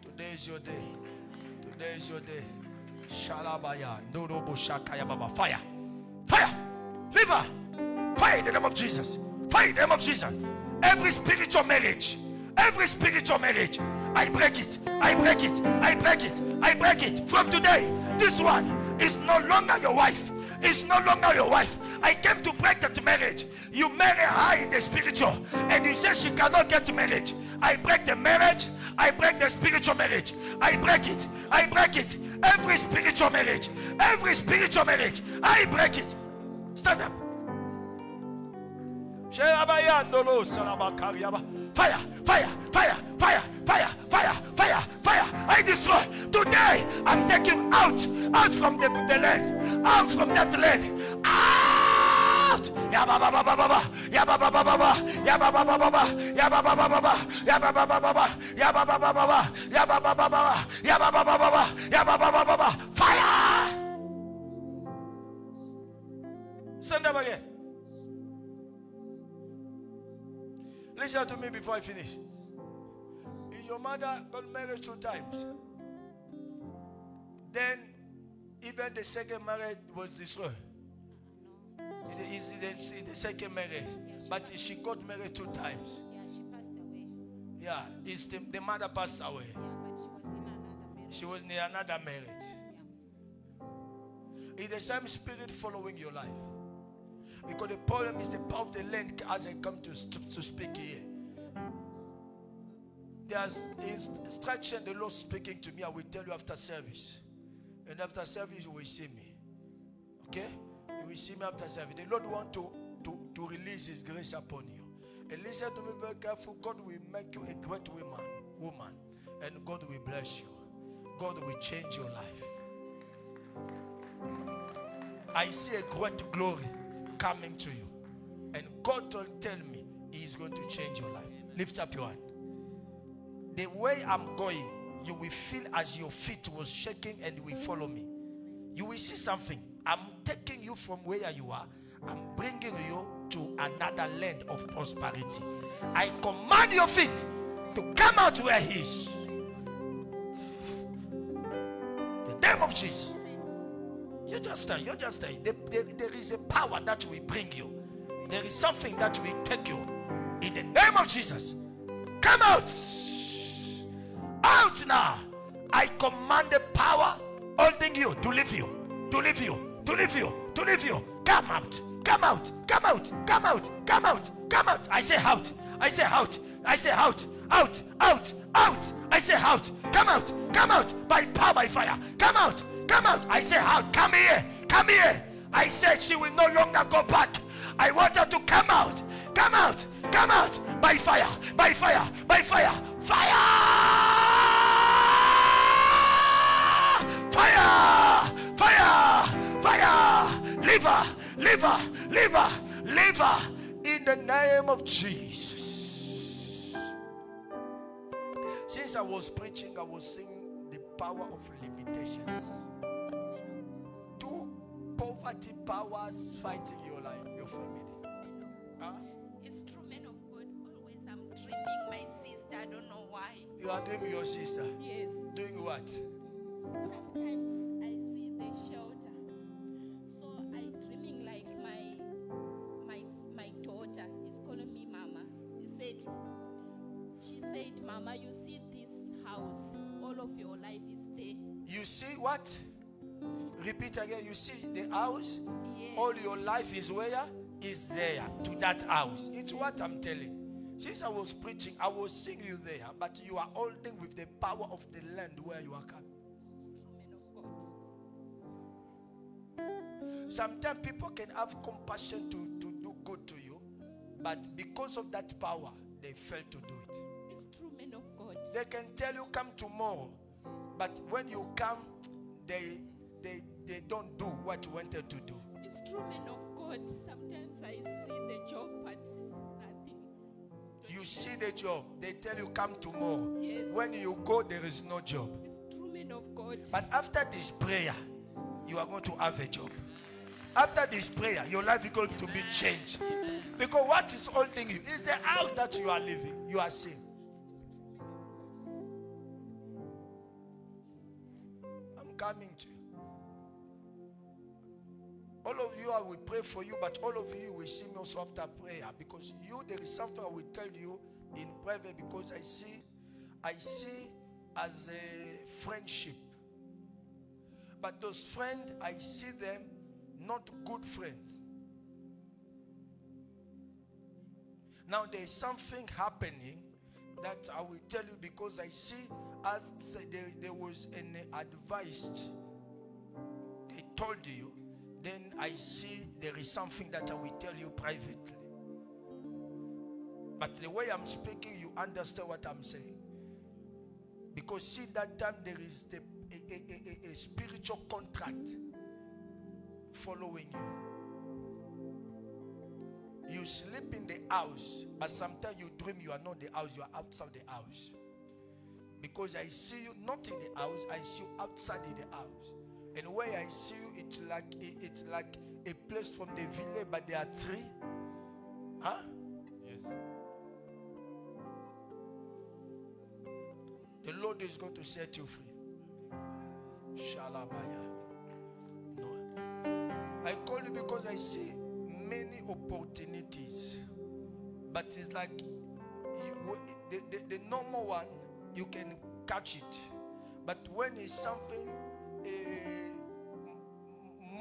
Today is your day. Today is your day. Shalabaya. Norobo Shakaya Baba. Fire. Fire. Liver. Fire in the name of Jesus. Fire in the name of Jesus. Every spiritual marriage. Every spiritual marriage. I break it. I break it. I break it. I break it. From today, this one is no longer your wife. It's no longer your wife. I came to break that marriage. You marry her in the spiritual, and you say she cannot get marriage. I break the marriage. I break the spiritual marriage. I break it. I break it. Every spiritual marriage. Every spiritual marriage. I break it. Stand up. Fire, fire, fire, fire, fire, fire, fire, fire. I destroy. Today, I'm taking out from the land. Out from that land. Out. Yababababa. Yababababa. Yababababa. Yababababa. Yababababa. Yababababa. Yababababa. Yababababa. Yababababa. Fire. Stand up again. Listen to me before I finish. Your mother got married 2 times. Then, even the second marriage was destroyed. It's the second marriage. But she got married 2 times. Yeah, she passed away. Yeah, it's the mother passed away. Yeah, but she was in another marriage. She was in another marriage. Yeah. It's the same spirit following your life. Because the problem is the power of the land as I come to speak here. There's instruction the Lord speaking to me. I will tell you after service. And after service you will see me. Okay? You will see me after service. The Lord wants to release His grace upon you. And listen to me very careful. God will make you a great woman. And God will bless you. God will change your life. I see a great glory coming to you, and God will tell me He is going to change your life. Lift up your hand. The way I'm going, you will feel as your feet was shaking, and you will follow me. You will see something. I'm taking you from where you are. I'm bringing you to another land of prosperity. I command your feet to come out where He is. The name of Jesus. You just stay. There is a power that will bring you. There is something that will take you. In the name of Jesus. Come out. Out now. I command the power holding you to leave you. To leave you. To leave you. To leave you. Come out. Come out. Come out. Come out. Come out. Come out. I say out. I say out. I say out. Out. Out. Out. I say out. Come out. Come out. By power, by fire. Come out. Come out. I say out. Come here. Come here. I said she will no longer go back. I want her to come out. Come out. Come out. By fire. By fire. By fire. Fire. Fire. Fire. Fire. Liver. Liver. Liver. Liver. In the name of Jesus. Since I was preaching, I was seeing the power of limitations. 2 poverty powers fighting your life, your family. Huh? It's true, men of God. Always I'm dreaming my sister. I don't know why. You are dreaming your sister. Yes. Doing what? Sometimes I see the shelter. So I dreaming like my daughter is calling me Mama. She said, Mama, you see this house. All of your life is there. You see what? Repeat again. You see the house? All your life is where? Is there, to that house. It's what I'm telling. Since I was preaching, I was seeing you there, but you are holding with the power of the land where you are coming. Sometimes people can have compassion to do good to you, but because of that power, they fail to do it. It's true, men of God. They can tell you come tomorrow, but when you come, they don't do what you wanted to do. It's true, men of God. Sometimes I see the job, but nothing. You see the job, they tell you come tomorrow. Yes. When you go, there is no job. It's true, men of God. But after this prayer, you are going to have a job. After this prayer, your life is going to be changed. Because what is holding you is the house that you are living. You are seeing. I'm coming to you. All of you, I will pray for you, but all of you will see me also after prayer. Because you, there is something I will tell you in private, because I see as a friendship. But those friends, I see them not good friends. Now there is something happening that I will tell you, because I see as there was an advice they told you, then I see there is something that I will tell you privately. But the way I'm speaking, you understand what I'm saying. Because see, that time there is a spiritual contract following you. You sleep in the house, but sometimes you dream you are not in the house, you are outside the house. Because I see you not in the house, I see you outside in the house. And where I see you, it's like a place from the village, but there are three. Huh? Yes. The Lord is going to set you free. Shalabaya. No. I call you because I see many opportunities. But it's like the normal one, you can catch it. But when it's something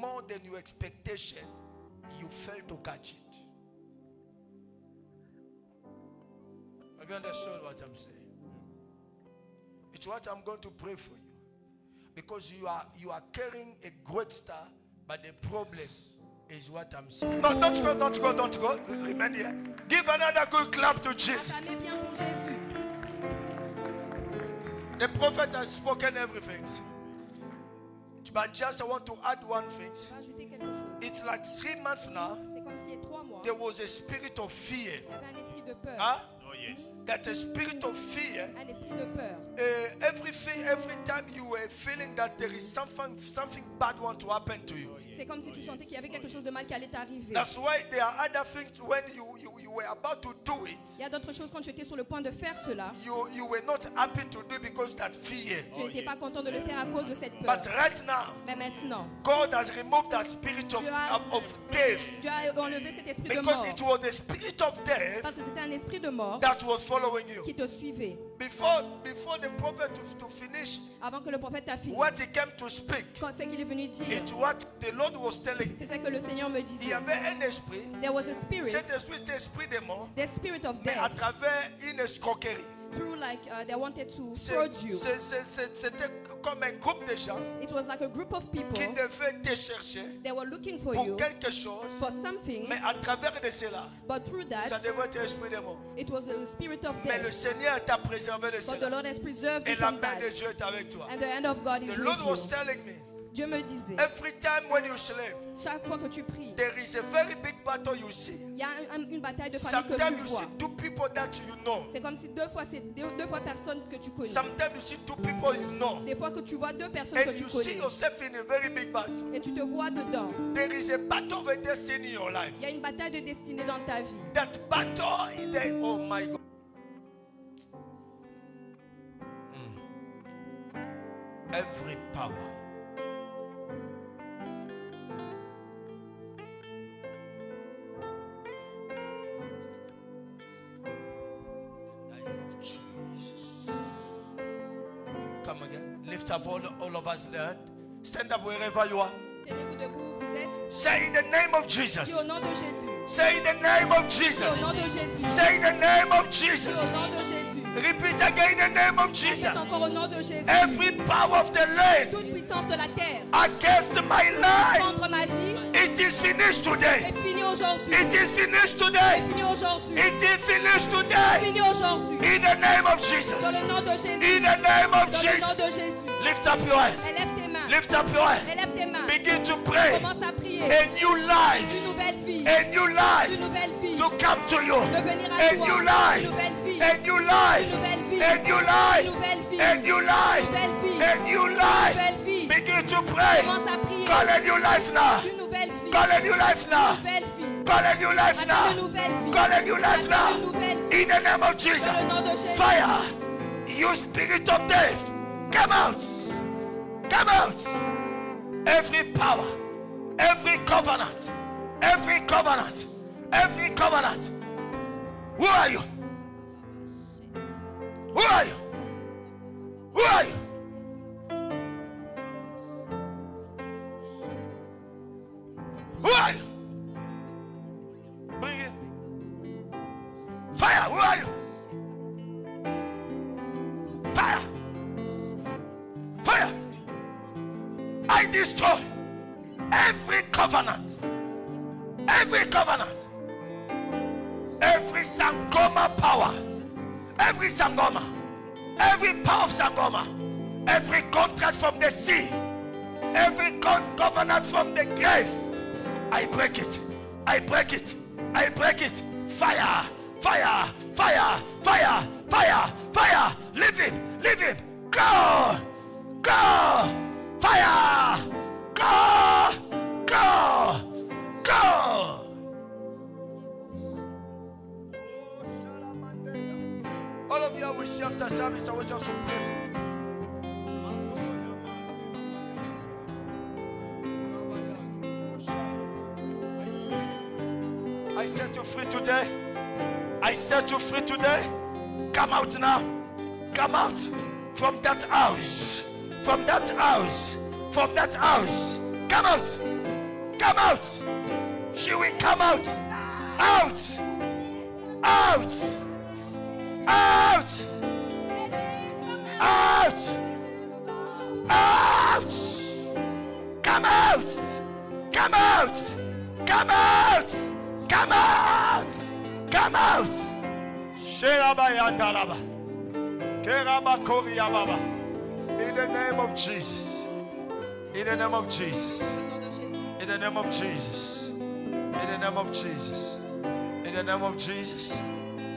more than your expectation, you fail to catch it. Have you understood what I'm saying? It's what I'm going to pray for you. Because you are carrying a great star, but the problem is what I'm saying. No, don't go. Remain here. Give another good clap to Jesus. Acclamez bien pour Jésus. The prophet has spoken everything. But just I want to add one thing. Je vais ajouter quelque chose. It's like 3 months now, C'est comme s'il y a 3 mois, there was a spirit of fear. il y avait un esprit de peur. Huh? Oh, yes. That a spirit of fear. Un esprit de peur. Every time you were feeling that there is something bad want to happen to you. C'est comme si tu sentais qu'il y avait quelque chose de mal qui allait t'arriver. That's why there are other things when you were about to do it. Il y a d'autres choses quand tu étais sur le point de faire cela. You were not happy to do because that fear. Tu n'étais pas content de le faire à cause de cette peur. But right now, Mais maintenant, God has removed that spirit of death. tu as enlevé cet esprit de Because mort. it was the spirit of death Parce que c'était un esprit de mort that was following you. qui te suivait. Before the prophet to finish Avant que le prophète t'a fini. what he came to speak, Quand c'est qu'il est venu dire, it's what the Lord was telling me. c'est ça que le Seigneur me Il y disait. avait un esprit, There was a spirit, cet esprit c'était l'esprit des morts, the spirit of mais à death, travers une escroquerie. through like they wanted to fraud you. C'était comme un groupe de gens It was like a group of people. qui devaient te chercher They were looking for pour you quelque chose, for something, mais à travers de cela, but through ça that, devait être l'esprit des morts. it was the spirit of Mais le death. Seigneur t'a préservé de But the cela. Lord has preserved Et you la from main de that. Dieu est avec toi. And the hand of God is The with Lord was you. telling me, Dieu me disait, every time when you sleep, chaque fois que tu pries, there is a very big battle you see. il y a une bataille de famille que Sometimes tu you vois. see two people that you know. C'est comme si deux fois personnes que tu connais. Sometimes you see two people you know. Des fois que tu vois deux personnes And que tu you see connais. yourself in a very big battle. Et tu te vois dedans. There is a battle of destiny in your life. Il y a une bataille de destinée dans ta vie. That battle is there. Oh my God. Every power. Name of Jesus. Come again. Lift up all of us, Lord. Stand up wherever you are. Tenez-vous debout, vous vous êtes. Say in the name of Jesus. Dis au nom de Jésus. Say in the name of Dis Jesus. au nom de Jésus. Say in the name of Dis Jesus. au nom de Jésus. Repeat again in the name of Jesus. Répète encore au nom de Jésus. Every power of the land Toute puissance de la terre against my life, contre ma vie it is finished today. est finie aujourd'hui. It is finished Est today. finie aujourd'hui. It is finished Est today. finie aujourd'hui. In the name of Jesus. Dans le nom de Jésus. In the name of Dans le nom Jesus. de Jésus. Lift up your hand. Élève tes mains. Lift up your hand. Élève tes mains. Begin to pray. Commence à prier. A new Une life. nouvelle vie. A new Une life nouvelle vie. to come to you. De venir à A toi. new Une life. nouvelle vie. A new life. Une nouvelle vie. A new life. Une nouvelle vie. A new life. Une nouvelle vie. A new Une life. nouvelle vie. Begin to pray. Commence à prier. Call a new life now. Une nouvelle vie. Call a new life Une now. nouvelle vie. Call a new life Appelle une now. nouvelle vie. Call a new life Appelle une now. nouvelle vie. In the name of Jesus. Dans le nom de Jésus. Fire. You spirit of death. Come out. Come out. Every power. Every covenant. Every covenant. Every covenant. Who are you? Who are you? Who are you? Who are you? Bring it. Fire. Who are you? Fire. Fire. I destroy every covenant. Every covenant. Every Sangoma power. Every Sangoma. Every power of Sangoma. Every contract from the sea. Every covenant from the grave. I break it. I break it. I break it. Fire. Fire. Fire. Fire. Fire. Fire. Leave him. Leave him. Go. Go. Fire. Go. Go. Go. All of you, I wish you after service, I will just pray for you. I set you free today. I set you free today. Come out now. Come out from that house. From that house. From that house. Come out. Come out. She will come out. Out. Out. Out. Out. Out. Come out. Come out. Come out. Come out. Come out. Sherabayandalaba. Kerabakoriyababa. In the name of Jesus. In the name of Jesus. In the name of Jesus. In the name of Jesus. In the name of Jesus.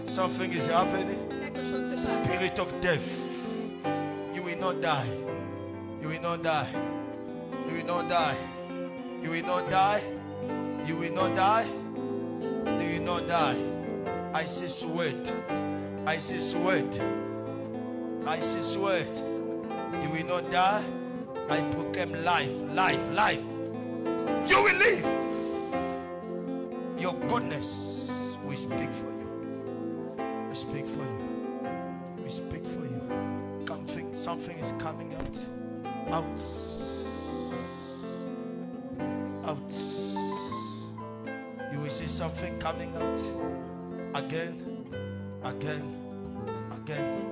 Something is happening. Quelque chose se passe. Spirit of death. You will not die. You will not die. You will not die. You will not die. You will not die. You will not die. I see sweat. I see sweat. I see sweat. You will not die. I proclaim life, life, life. You will live. Your goodness will speak for you. We speak for you. We speak for you. Something is coming out. Out. Out. You will see something coming out. Again. Again. Again.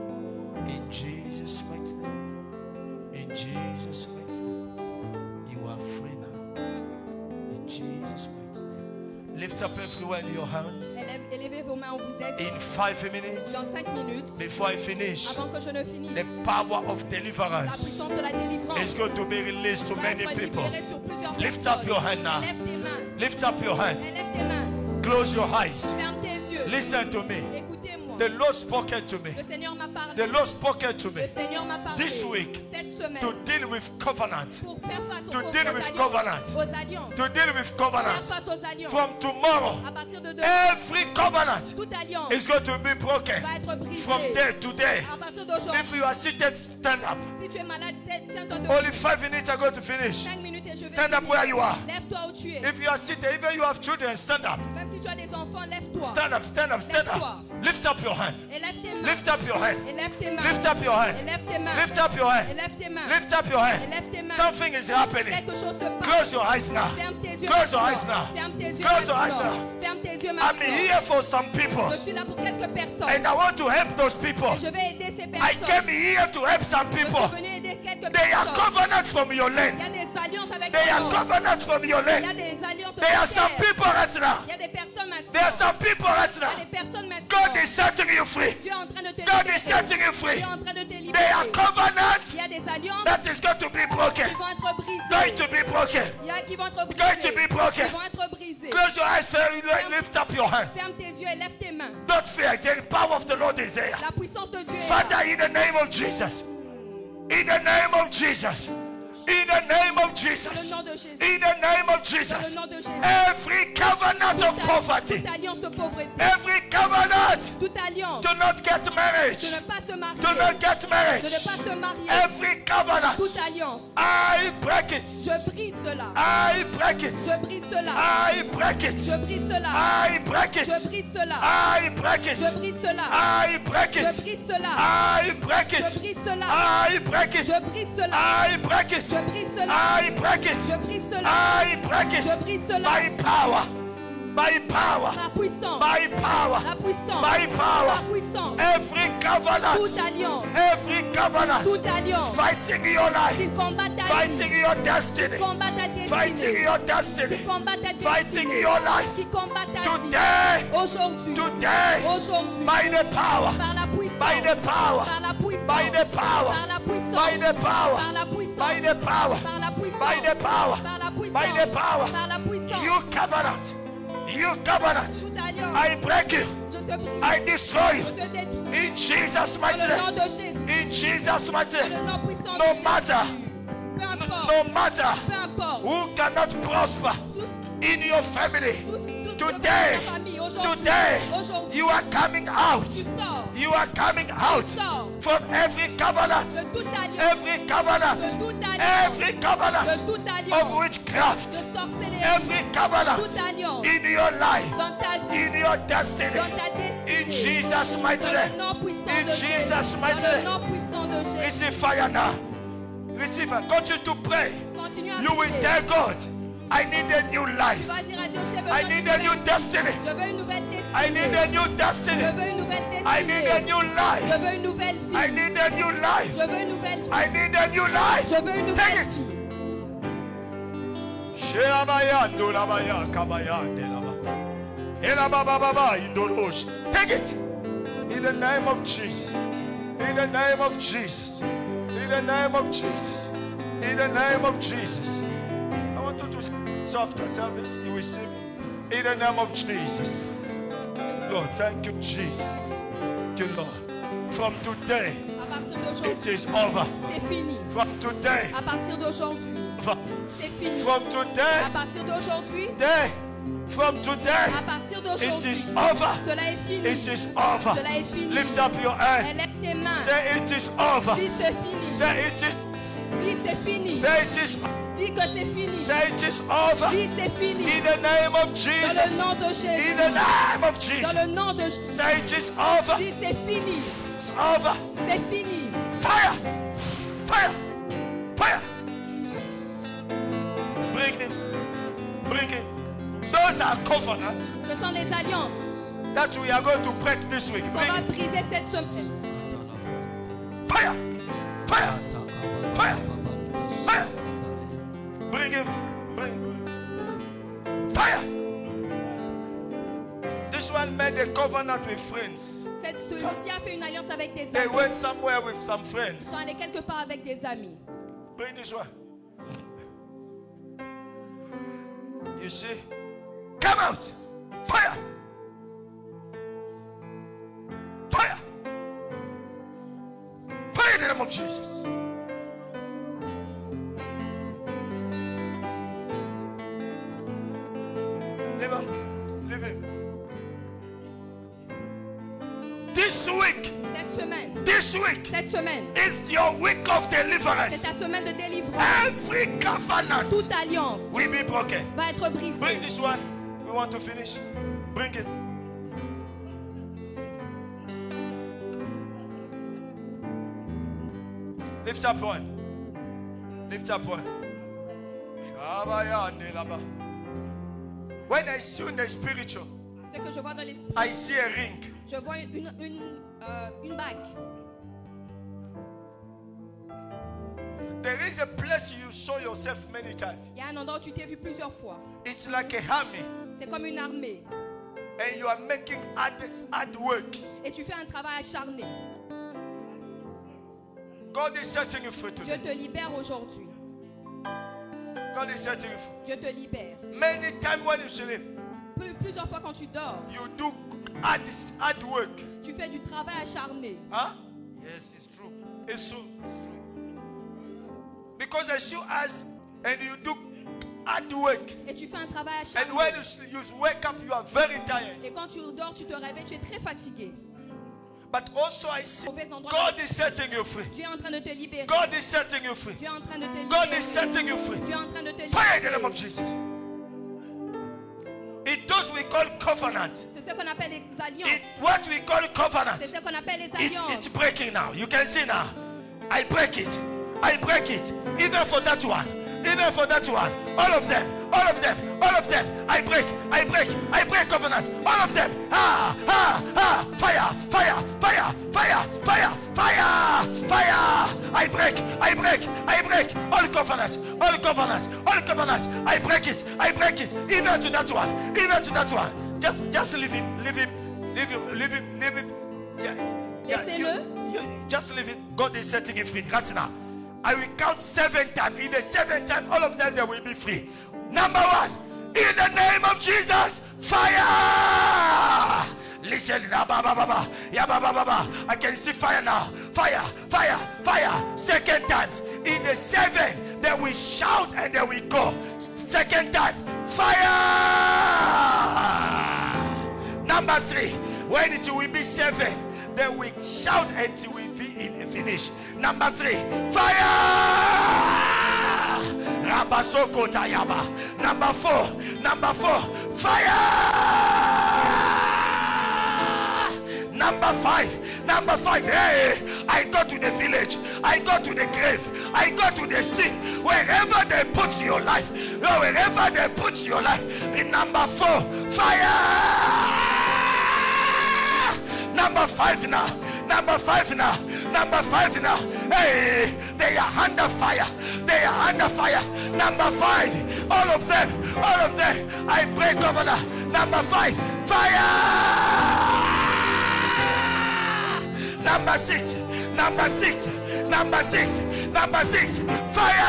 In Jesus' mighty name. In Jesus' mighty name. You are free now. In Jesus' mighty name. Lift up everyone your hands. Élevez vos mains où vous êtes. In 5 minutes. Dans 5 minutes. Before I finish. Avant que je ne finisse. The power of La deliverance puissance de la délivrance. is going to be released to va many être people. libérée sur plusieurs Lift up personnes. your hand now. Élève tes mains. Lift up your hand. Élève tes mains. Close your eyes. Ferme tes yeux. Listen to me. Écoutez-moi. The Lord spoke to me. Le Seigneur m'a parlé. The Lord spoke to me Le Seigneur m'a parlé. this week Cette semaine. to deal with covenant. Pour faire face to aux deal with covenant. alliances. To deal with Faire covenant. face aux alliances. From tomorrow, À partir de demain, every covenant toute alliance is going to be broken. va être brisée. From day to day. À partir d'aujourd'hui, If you are seated, stand up. si tu es malade, tiens-toi debout. Only 5 minutes are going to finish. 5 minutes et je vais Stand up finir. where you are. Lève-toi où tu es. If you are seated, even you have children, stand up. Même si tu as des enfants, lève-toi. Stand up, stand up, stand Lève-toi. up. Lift up your hand. Et lève tes mains. Lift up your hand. Et lève tes mains. Lift up your hand. Et lève tes mains. Lift up your hand. Et lève tes mains. Lift up your hand. Et lève tes mains. Something is happening. Quelque chose se passe. Close your eyes now. Ferme tes yeux. Close your maintenant. eyes now. Ferme tes yeux. Close your eyes maintenant. now. Ferme tes yeux I'm maintenant. here for some people. Je suis là pour quelques personnes. And I want to help those people. Et je vais aider ces I personnes. came here to help some Je people. suis venu aider quelques They are personnes. covenant from your Il land. y a des alliances avec They are ton nom. covenant from your Il y a land. des alliances de There are ton some père. people right now. Il y a des personnes maintenant. There are some people right Il y a now. des personnes maintenant. God is setting you free. Dieu est en train de te God libérer. is setting you free. Dieu est en train de te They libérer. are covenant Il y a des alliances that is going to be broken. qui vont être brisées. Going to be broken. Il y a qui vont être Going to brisées. be broken. Qui vont être brisées. Close your eyes, lift up your hand. Ferme tes yeux et lève tes mains. Don't fear. The power of the Lord is there. La puissance de Dieu est là. Father, in the name of Jesus. In the name of Jesus. In the name of Dans Jesus. le nom de Jésus. In the name of Dans Jesus. le nom de Jésus. Every covenant of poverty. Toute alliance de pauvreté. Every covenant Toute alliance to not get de marriage. ne pas se marier. To not get De marriage. ne pas se marier. Every covenant. Toute alliance. I break it. Je brise cela. I break it. Je brise cela. I break it. Je brise cela. I break it. Je brise cela. I break it. Je brise cela. I break Je it. brise cela. I break Je it. brise cela. I break it. Je brise cela. I break it. Je brise cela. I break it. Je brise cela. I break Je it. brise cela. By power. By power. La puissance. By power. La puissance. By power. La puissance. Every covenant. Toute alliance. Every covenant. Toute alliance. Fighting your life. Qui combat ta vie. Fighting your destiny. Qui combat ta Fighting destinée. your destiny. Qui combat ta Fighting destinée. your life. Qui combat ta vie. Today. Aujourd'hui. Today. Aujourd'hui. By the power. Par la puissance. By the power. Par la puissance. By the power. Par la puissance. By the power. Par la puissance. By the power. Par la puissance. By the power. Par la puissance. By the power. Par la puissance. You covenant. You covenant. Toute alliance. I break you. Je te brise. I destroy Je you. te détruis. In Jesus' Dans mighty le nom name. de Jésus. In Jesus' mighty Dans le name. nom puissant de No Jésus. matter. Peu importe. No matter Peu importe. who cannot prosper Tous- in your family. tous- Today. ta famille, aujourd'hui. Today. Aujourd'hui. You are coming out. Tu sors. You are coming out Sors. from every covenant. De toute alliance. Every covenant. De toute alliance. Every De covenant toute of alliance. witchcraft. De sorcellerie. Every covenant Toute alliance. in your life. Dans ta vie. In your destiny. Dans ta In destinée. Jesus' mighty Dans name. le nom puissant In de Jésus. Jesus' mighty Dans le name. nom puissant de Jésus. Receive fire now. Receive fire. Continue to pray. Continue à You will prier. tell God, I need a new Tu life. vas dire à Dieu, j'ai I besoin need d'une a new nouvelle- destiny. Je veux une nouvelle I need destinée. a new Je destiny. veux une nouvelle I need a destinée. new Je life. veux une nouvelle vie. I need a new life. Je veux une nouvelle vie. I need a new life. Je veux une Take nouvelle it. vie. Sheabayando labaya kabayande laba. Elabababa indorosh. Take it. In the name of Jesus. In the name of Jesus. In the name of Jesus. In the name of Jesus. I want you to softer service. You will see me. In the name of Jesus. Lord, thank you, Jesus. Thank you, Lord. From today, À partir it d'aujourd'hui, is over. c'est fini. From today, À partir d'aujourd'hui, c'est fini. from today, À partir d'aujourd'hui, from today, à partir it d'aujourd'hui, is over. cela est fini. It is over. Cela est fini. Lift up your hand. Élève tes mains. Say it is over. Dis c'est fini. Say it is. Dis c'est fini. Say it is. Dis que c'est fini. Say it is over. Dis c'est fini. In the name of Dans Jesus. le nom de In Jésus. the name of Dans Jesus. le nom de Jésus. Say it is over. Dis c'est fini. It's over. C'est fini. Fire. Fire. Fire. Bring it. Bring it. Those are covenants Ce sont des alliances that we are going to break this week. qu'on Bring va it. briser cette semaine. Fire. Fire. Fire. Fire. Bring him. Bring him. Fire. This one made a covenant with friends. Celui-ci a fait une alliance avec des They amis. went somewhere with some Ils friends. sont allés quelque part avec des amis. Bring this one. You see? Come out. Fire. Fire. Fire in the name of Jesus. Leave him. Leave him. This week, Cette semaine, is your week of c'est deliverance. ta semaine de délivrance. Every covenant Toute alliance will be broken. va être Bring brisée. this one. We want to finish. Bring it. Lift up one. Lift up one. When I see in the spiritual, C'est que je vois dans l'esprit. I see a ring. Je vois une bague. There is a place you show yourself many times. Il y a un endroit où tu t'es vu plusieurs fois. It's like a army. C'est comme une armée. And you are making hard work. Et tu fais un travail acharné. God is setting you free Dieu today. te libère aujourd'hui. God is setting you free. Dieu te libère. Many times when you sleep, Plusieurs fois quand tu dors, you do hard work. tu fais du travail acharné. Huh? Yes, it's true. It's true. It's true. Because as you ask and you do hard work, Et tu fais un travail acharné. and when you wake up, you are very tired. Et quand tu dors, tu te réveilles, tu es très fatigué. But also I see Mauvais endroit. God is setting you free. Dieu est en train de te libérer. God is setting you free. Dieu est en train de te God libérer. is setting you free. Dieu est en train de te Fire in the name of libérer. Jesus. It does we call covenant. C'est ce qu'on appelle les alliances. It what we call covenant. C'est ce qu'on appelle les It's alliances. breaking now. You can see now. I break it. I break it. Even for that one. Even for that one. All of them. All of them. All of them. I break. I break. I break covenants. All of them. Ah, ah, ah. Fire. Fire. Fire. Fire. Fire. Fire. Fire. I break. I break. I break. All covenants. All covenants. All covenants. I break it. I break it. Even to that one. Even to that one. Just leave him. Leave him. Leave him. Leave him. Leave him. Yeah. Laissez-le. Just leave it. God is setting you free right now. I will count 7 times. In the 7th time, all of them they will be free. Number 1, in the name of Jesus, fire. Listen, I can see fire now. Fire, fire, fire. 2nd time, in the 7th, then we shout and then we go. 2nd time, fire. Number 3, when it will be 7, then we shout until we be finished. Number 3, fire! Rabasoko Tayaba. Number 4, fire! Number 5, hey, I go to the village, I go to the grave, I go to the sea, wherever they put your life, wherever they put your life. In number 4, fire! Number 5 now. Number 5 now. Hey, they are under fire. They are under fire. Number 5, all of them. I break over now. Number 5, fire. Number 6, fire.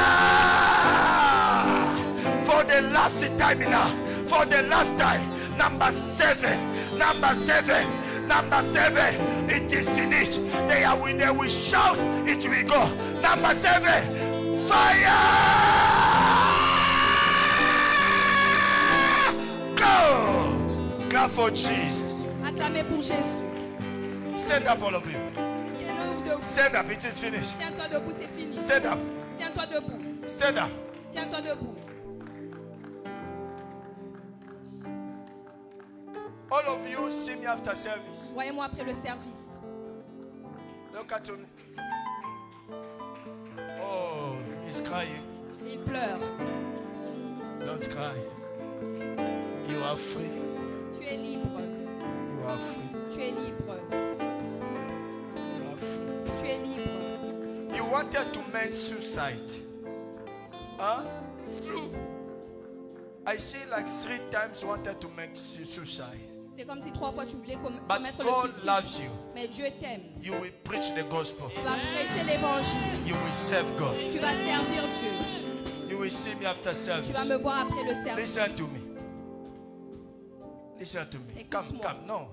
For the last time now. For the last time. Number 7, it is finished. They will shout, it will go. Number 7, fire! Go! Clap for Jesus. Acclamez pour Jésus. Stand up, all of you. Tenons-nous debout. Stand up, it is finished. Tiens-toi debout, c'est fini. Stand up, Tiens-toi debout. stand up. Tiens-toi debout. All of you see me after service. Voyez-moi après le service. Look at me. Oh, he's crying. Il pleure. Don't cry. You are free. Tu es libre. You are free. Tu es libre. You are free. Tu es libre. You wanted to commit suicide. Huh? Through. I see like 3 times wanted to make suicide. C'est comme si 3 fois tu voulais But commettre le God suicide. loves you. Mais Dieu t'aime. You will preach the gospel. Tu vas prêcher l'évangile. You will serve God. Tu vas servir Dieu. You will see me after service. Tu vas me voir après le service. Listen to me. Listen to me. Come, Écoute-moi. come. No.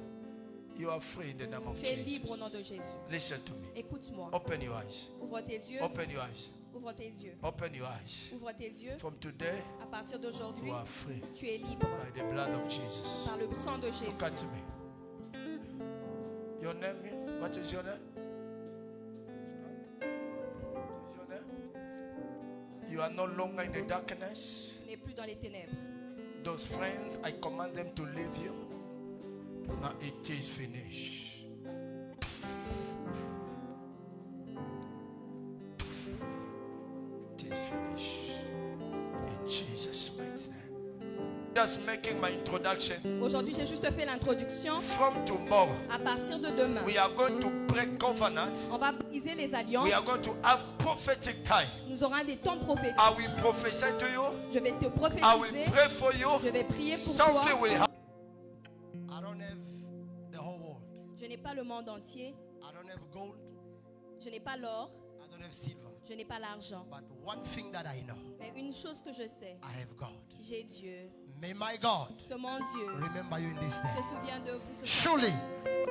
You are free in the name of Tu es libre au nom de Jesus. Jésus. Listen to me. Écoute-moi. Open your eyes. Ouvre tes yeux. Open your eyes. Ouvre tes yeux. Open your eyes. Ouvre tes yeux. From today, À partir d'aujourd'hui, you are free tu es libre by the blood of Jesus. par le sang de Jésus. Look at me. Your name? What is your name? What is your name? You are no longer in the darkness. Tu n'es plus dans les ténèbres. Those friends, I command them to leave you. Now it is finished. It is finished. In Jesus' mighty name. Just making my introduction. Aujourd'hui, j'ai juste fait l'introduction. From tomorrow, À partir de demain, we are going to break covenant. on va briser les alliances. We are going to have prophetic time. Nous aurons des temps prophétiques. I will prophesy to you. Je vais te I will prophétiser. pray for you. Je vais prier pour Something toi. will happen. I don't have the whole world. Je n'ai pas le monde entier. I don't have gold. Je n'ai pas l'or. I don't have silver. Je n'ai pas l'argent. But one thing that I know, Mais une chose que je sais, I have God. j'ai Dieu. May my God Que mon Dieu remember you in this se day. souvienne de vous ce Surely, soir.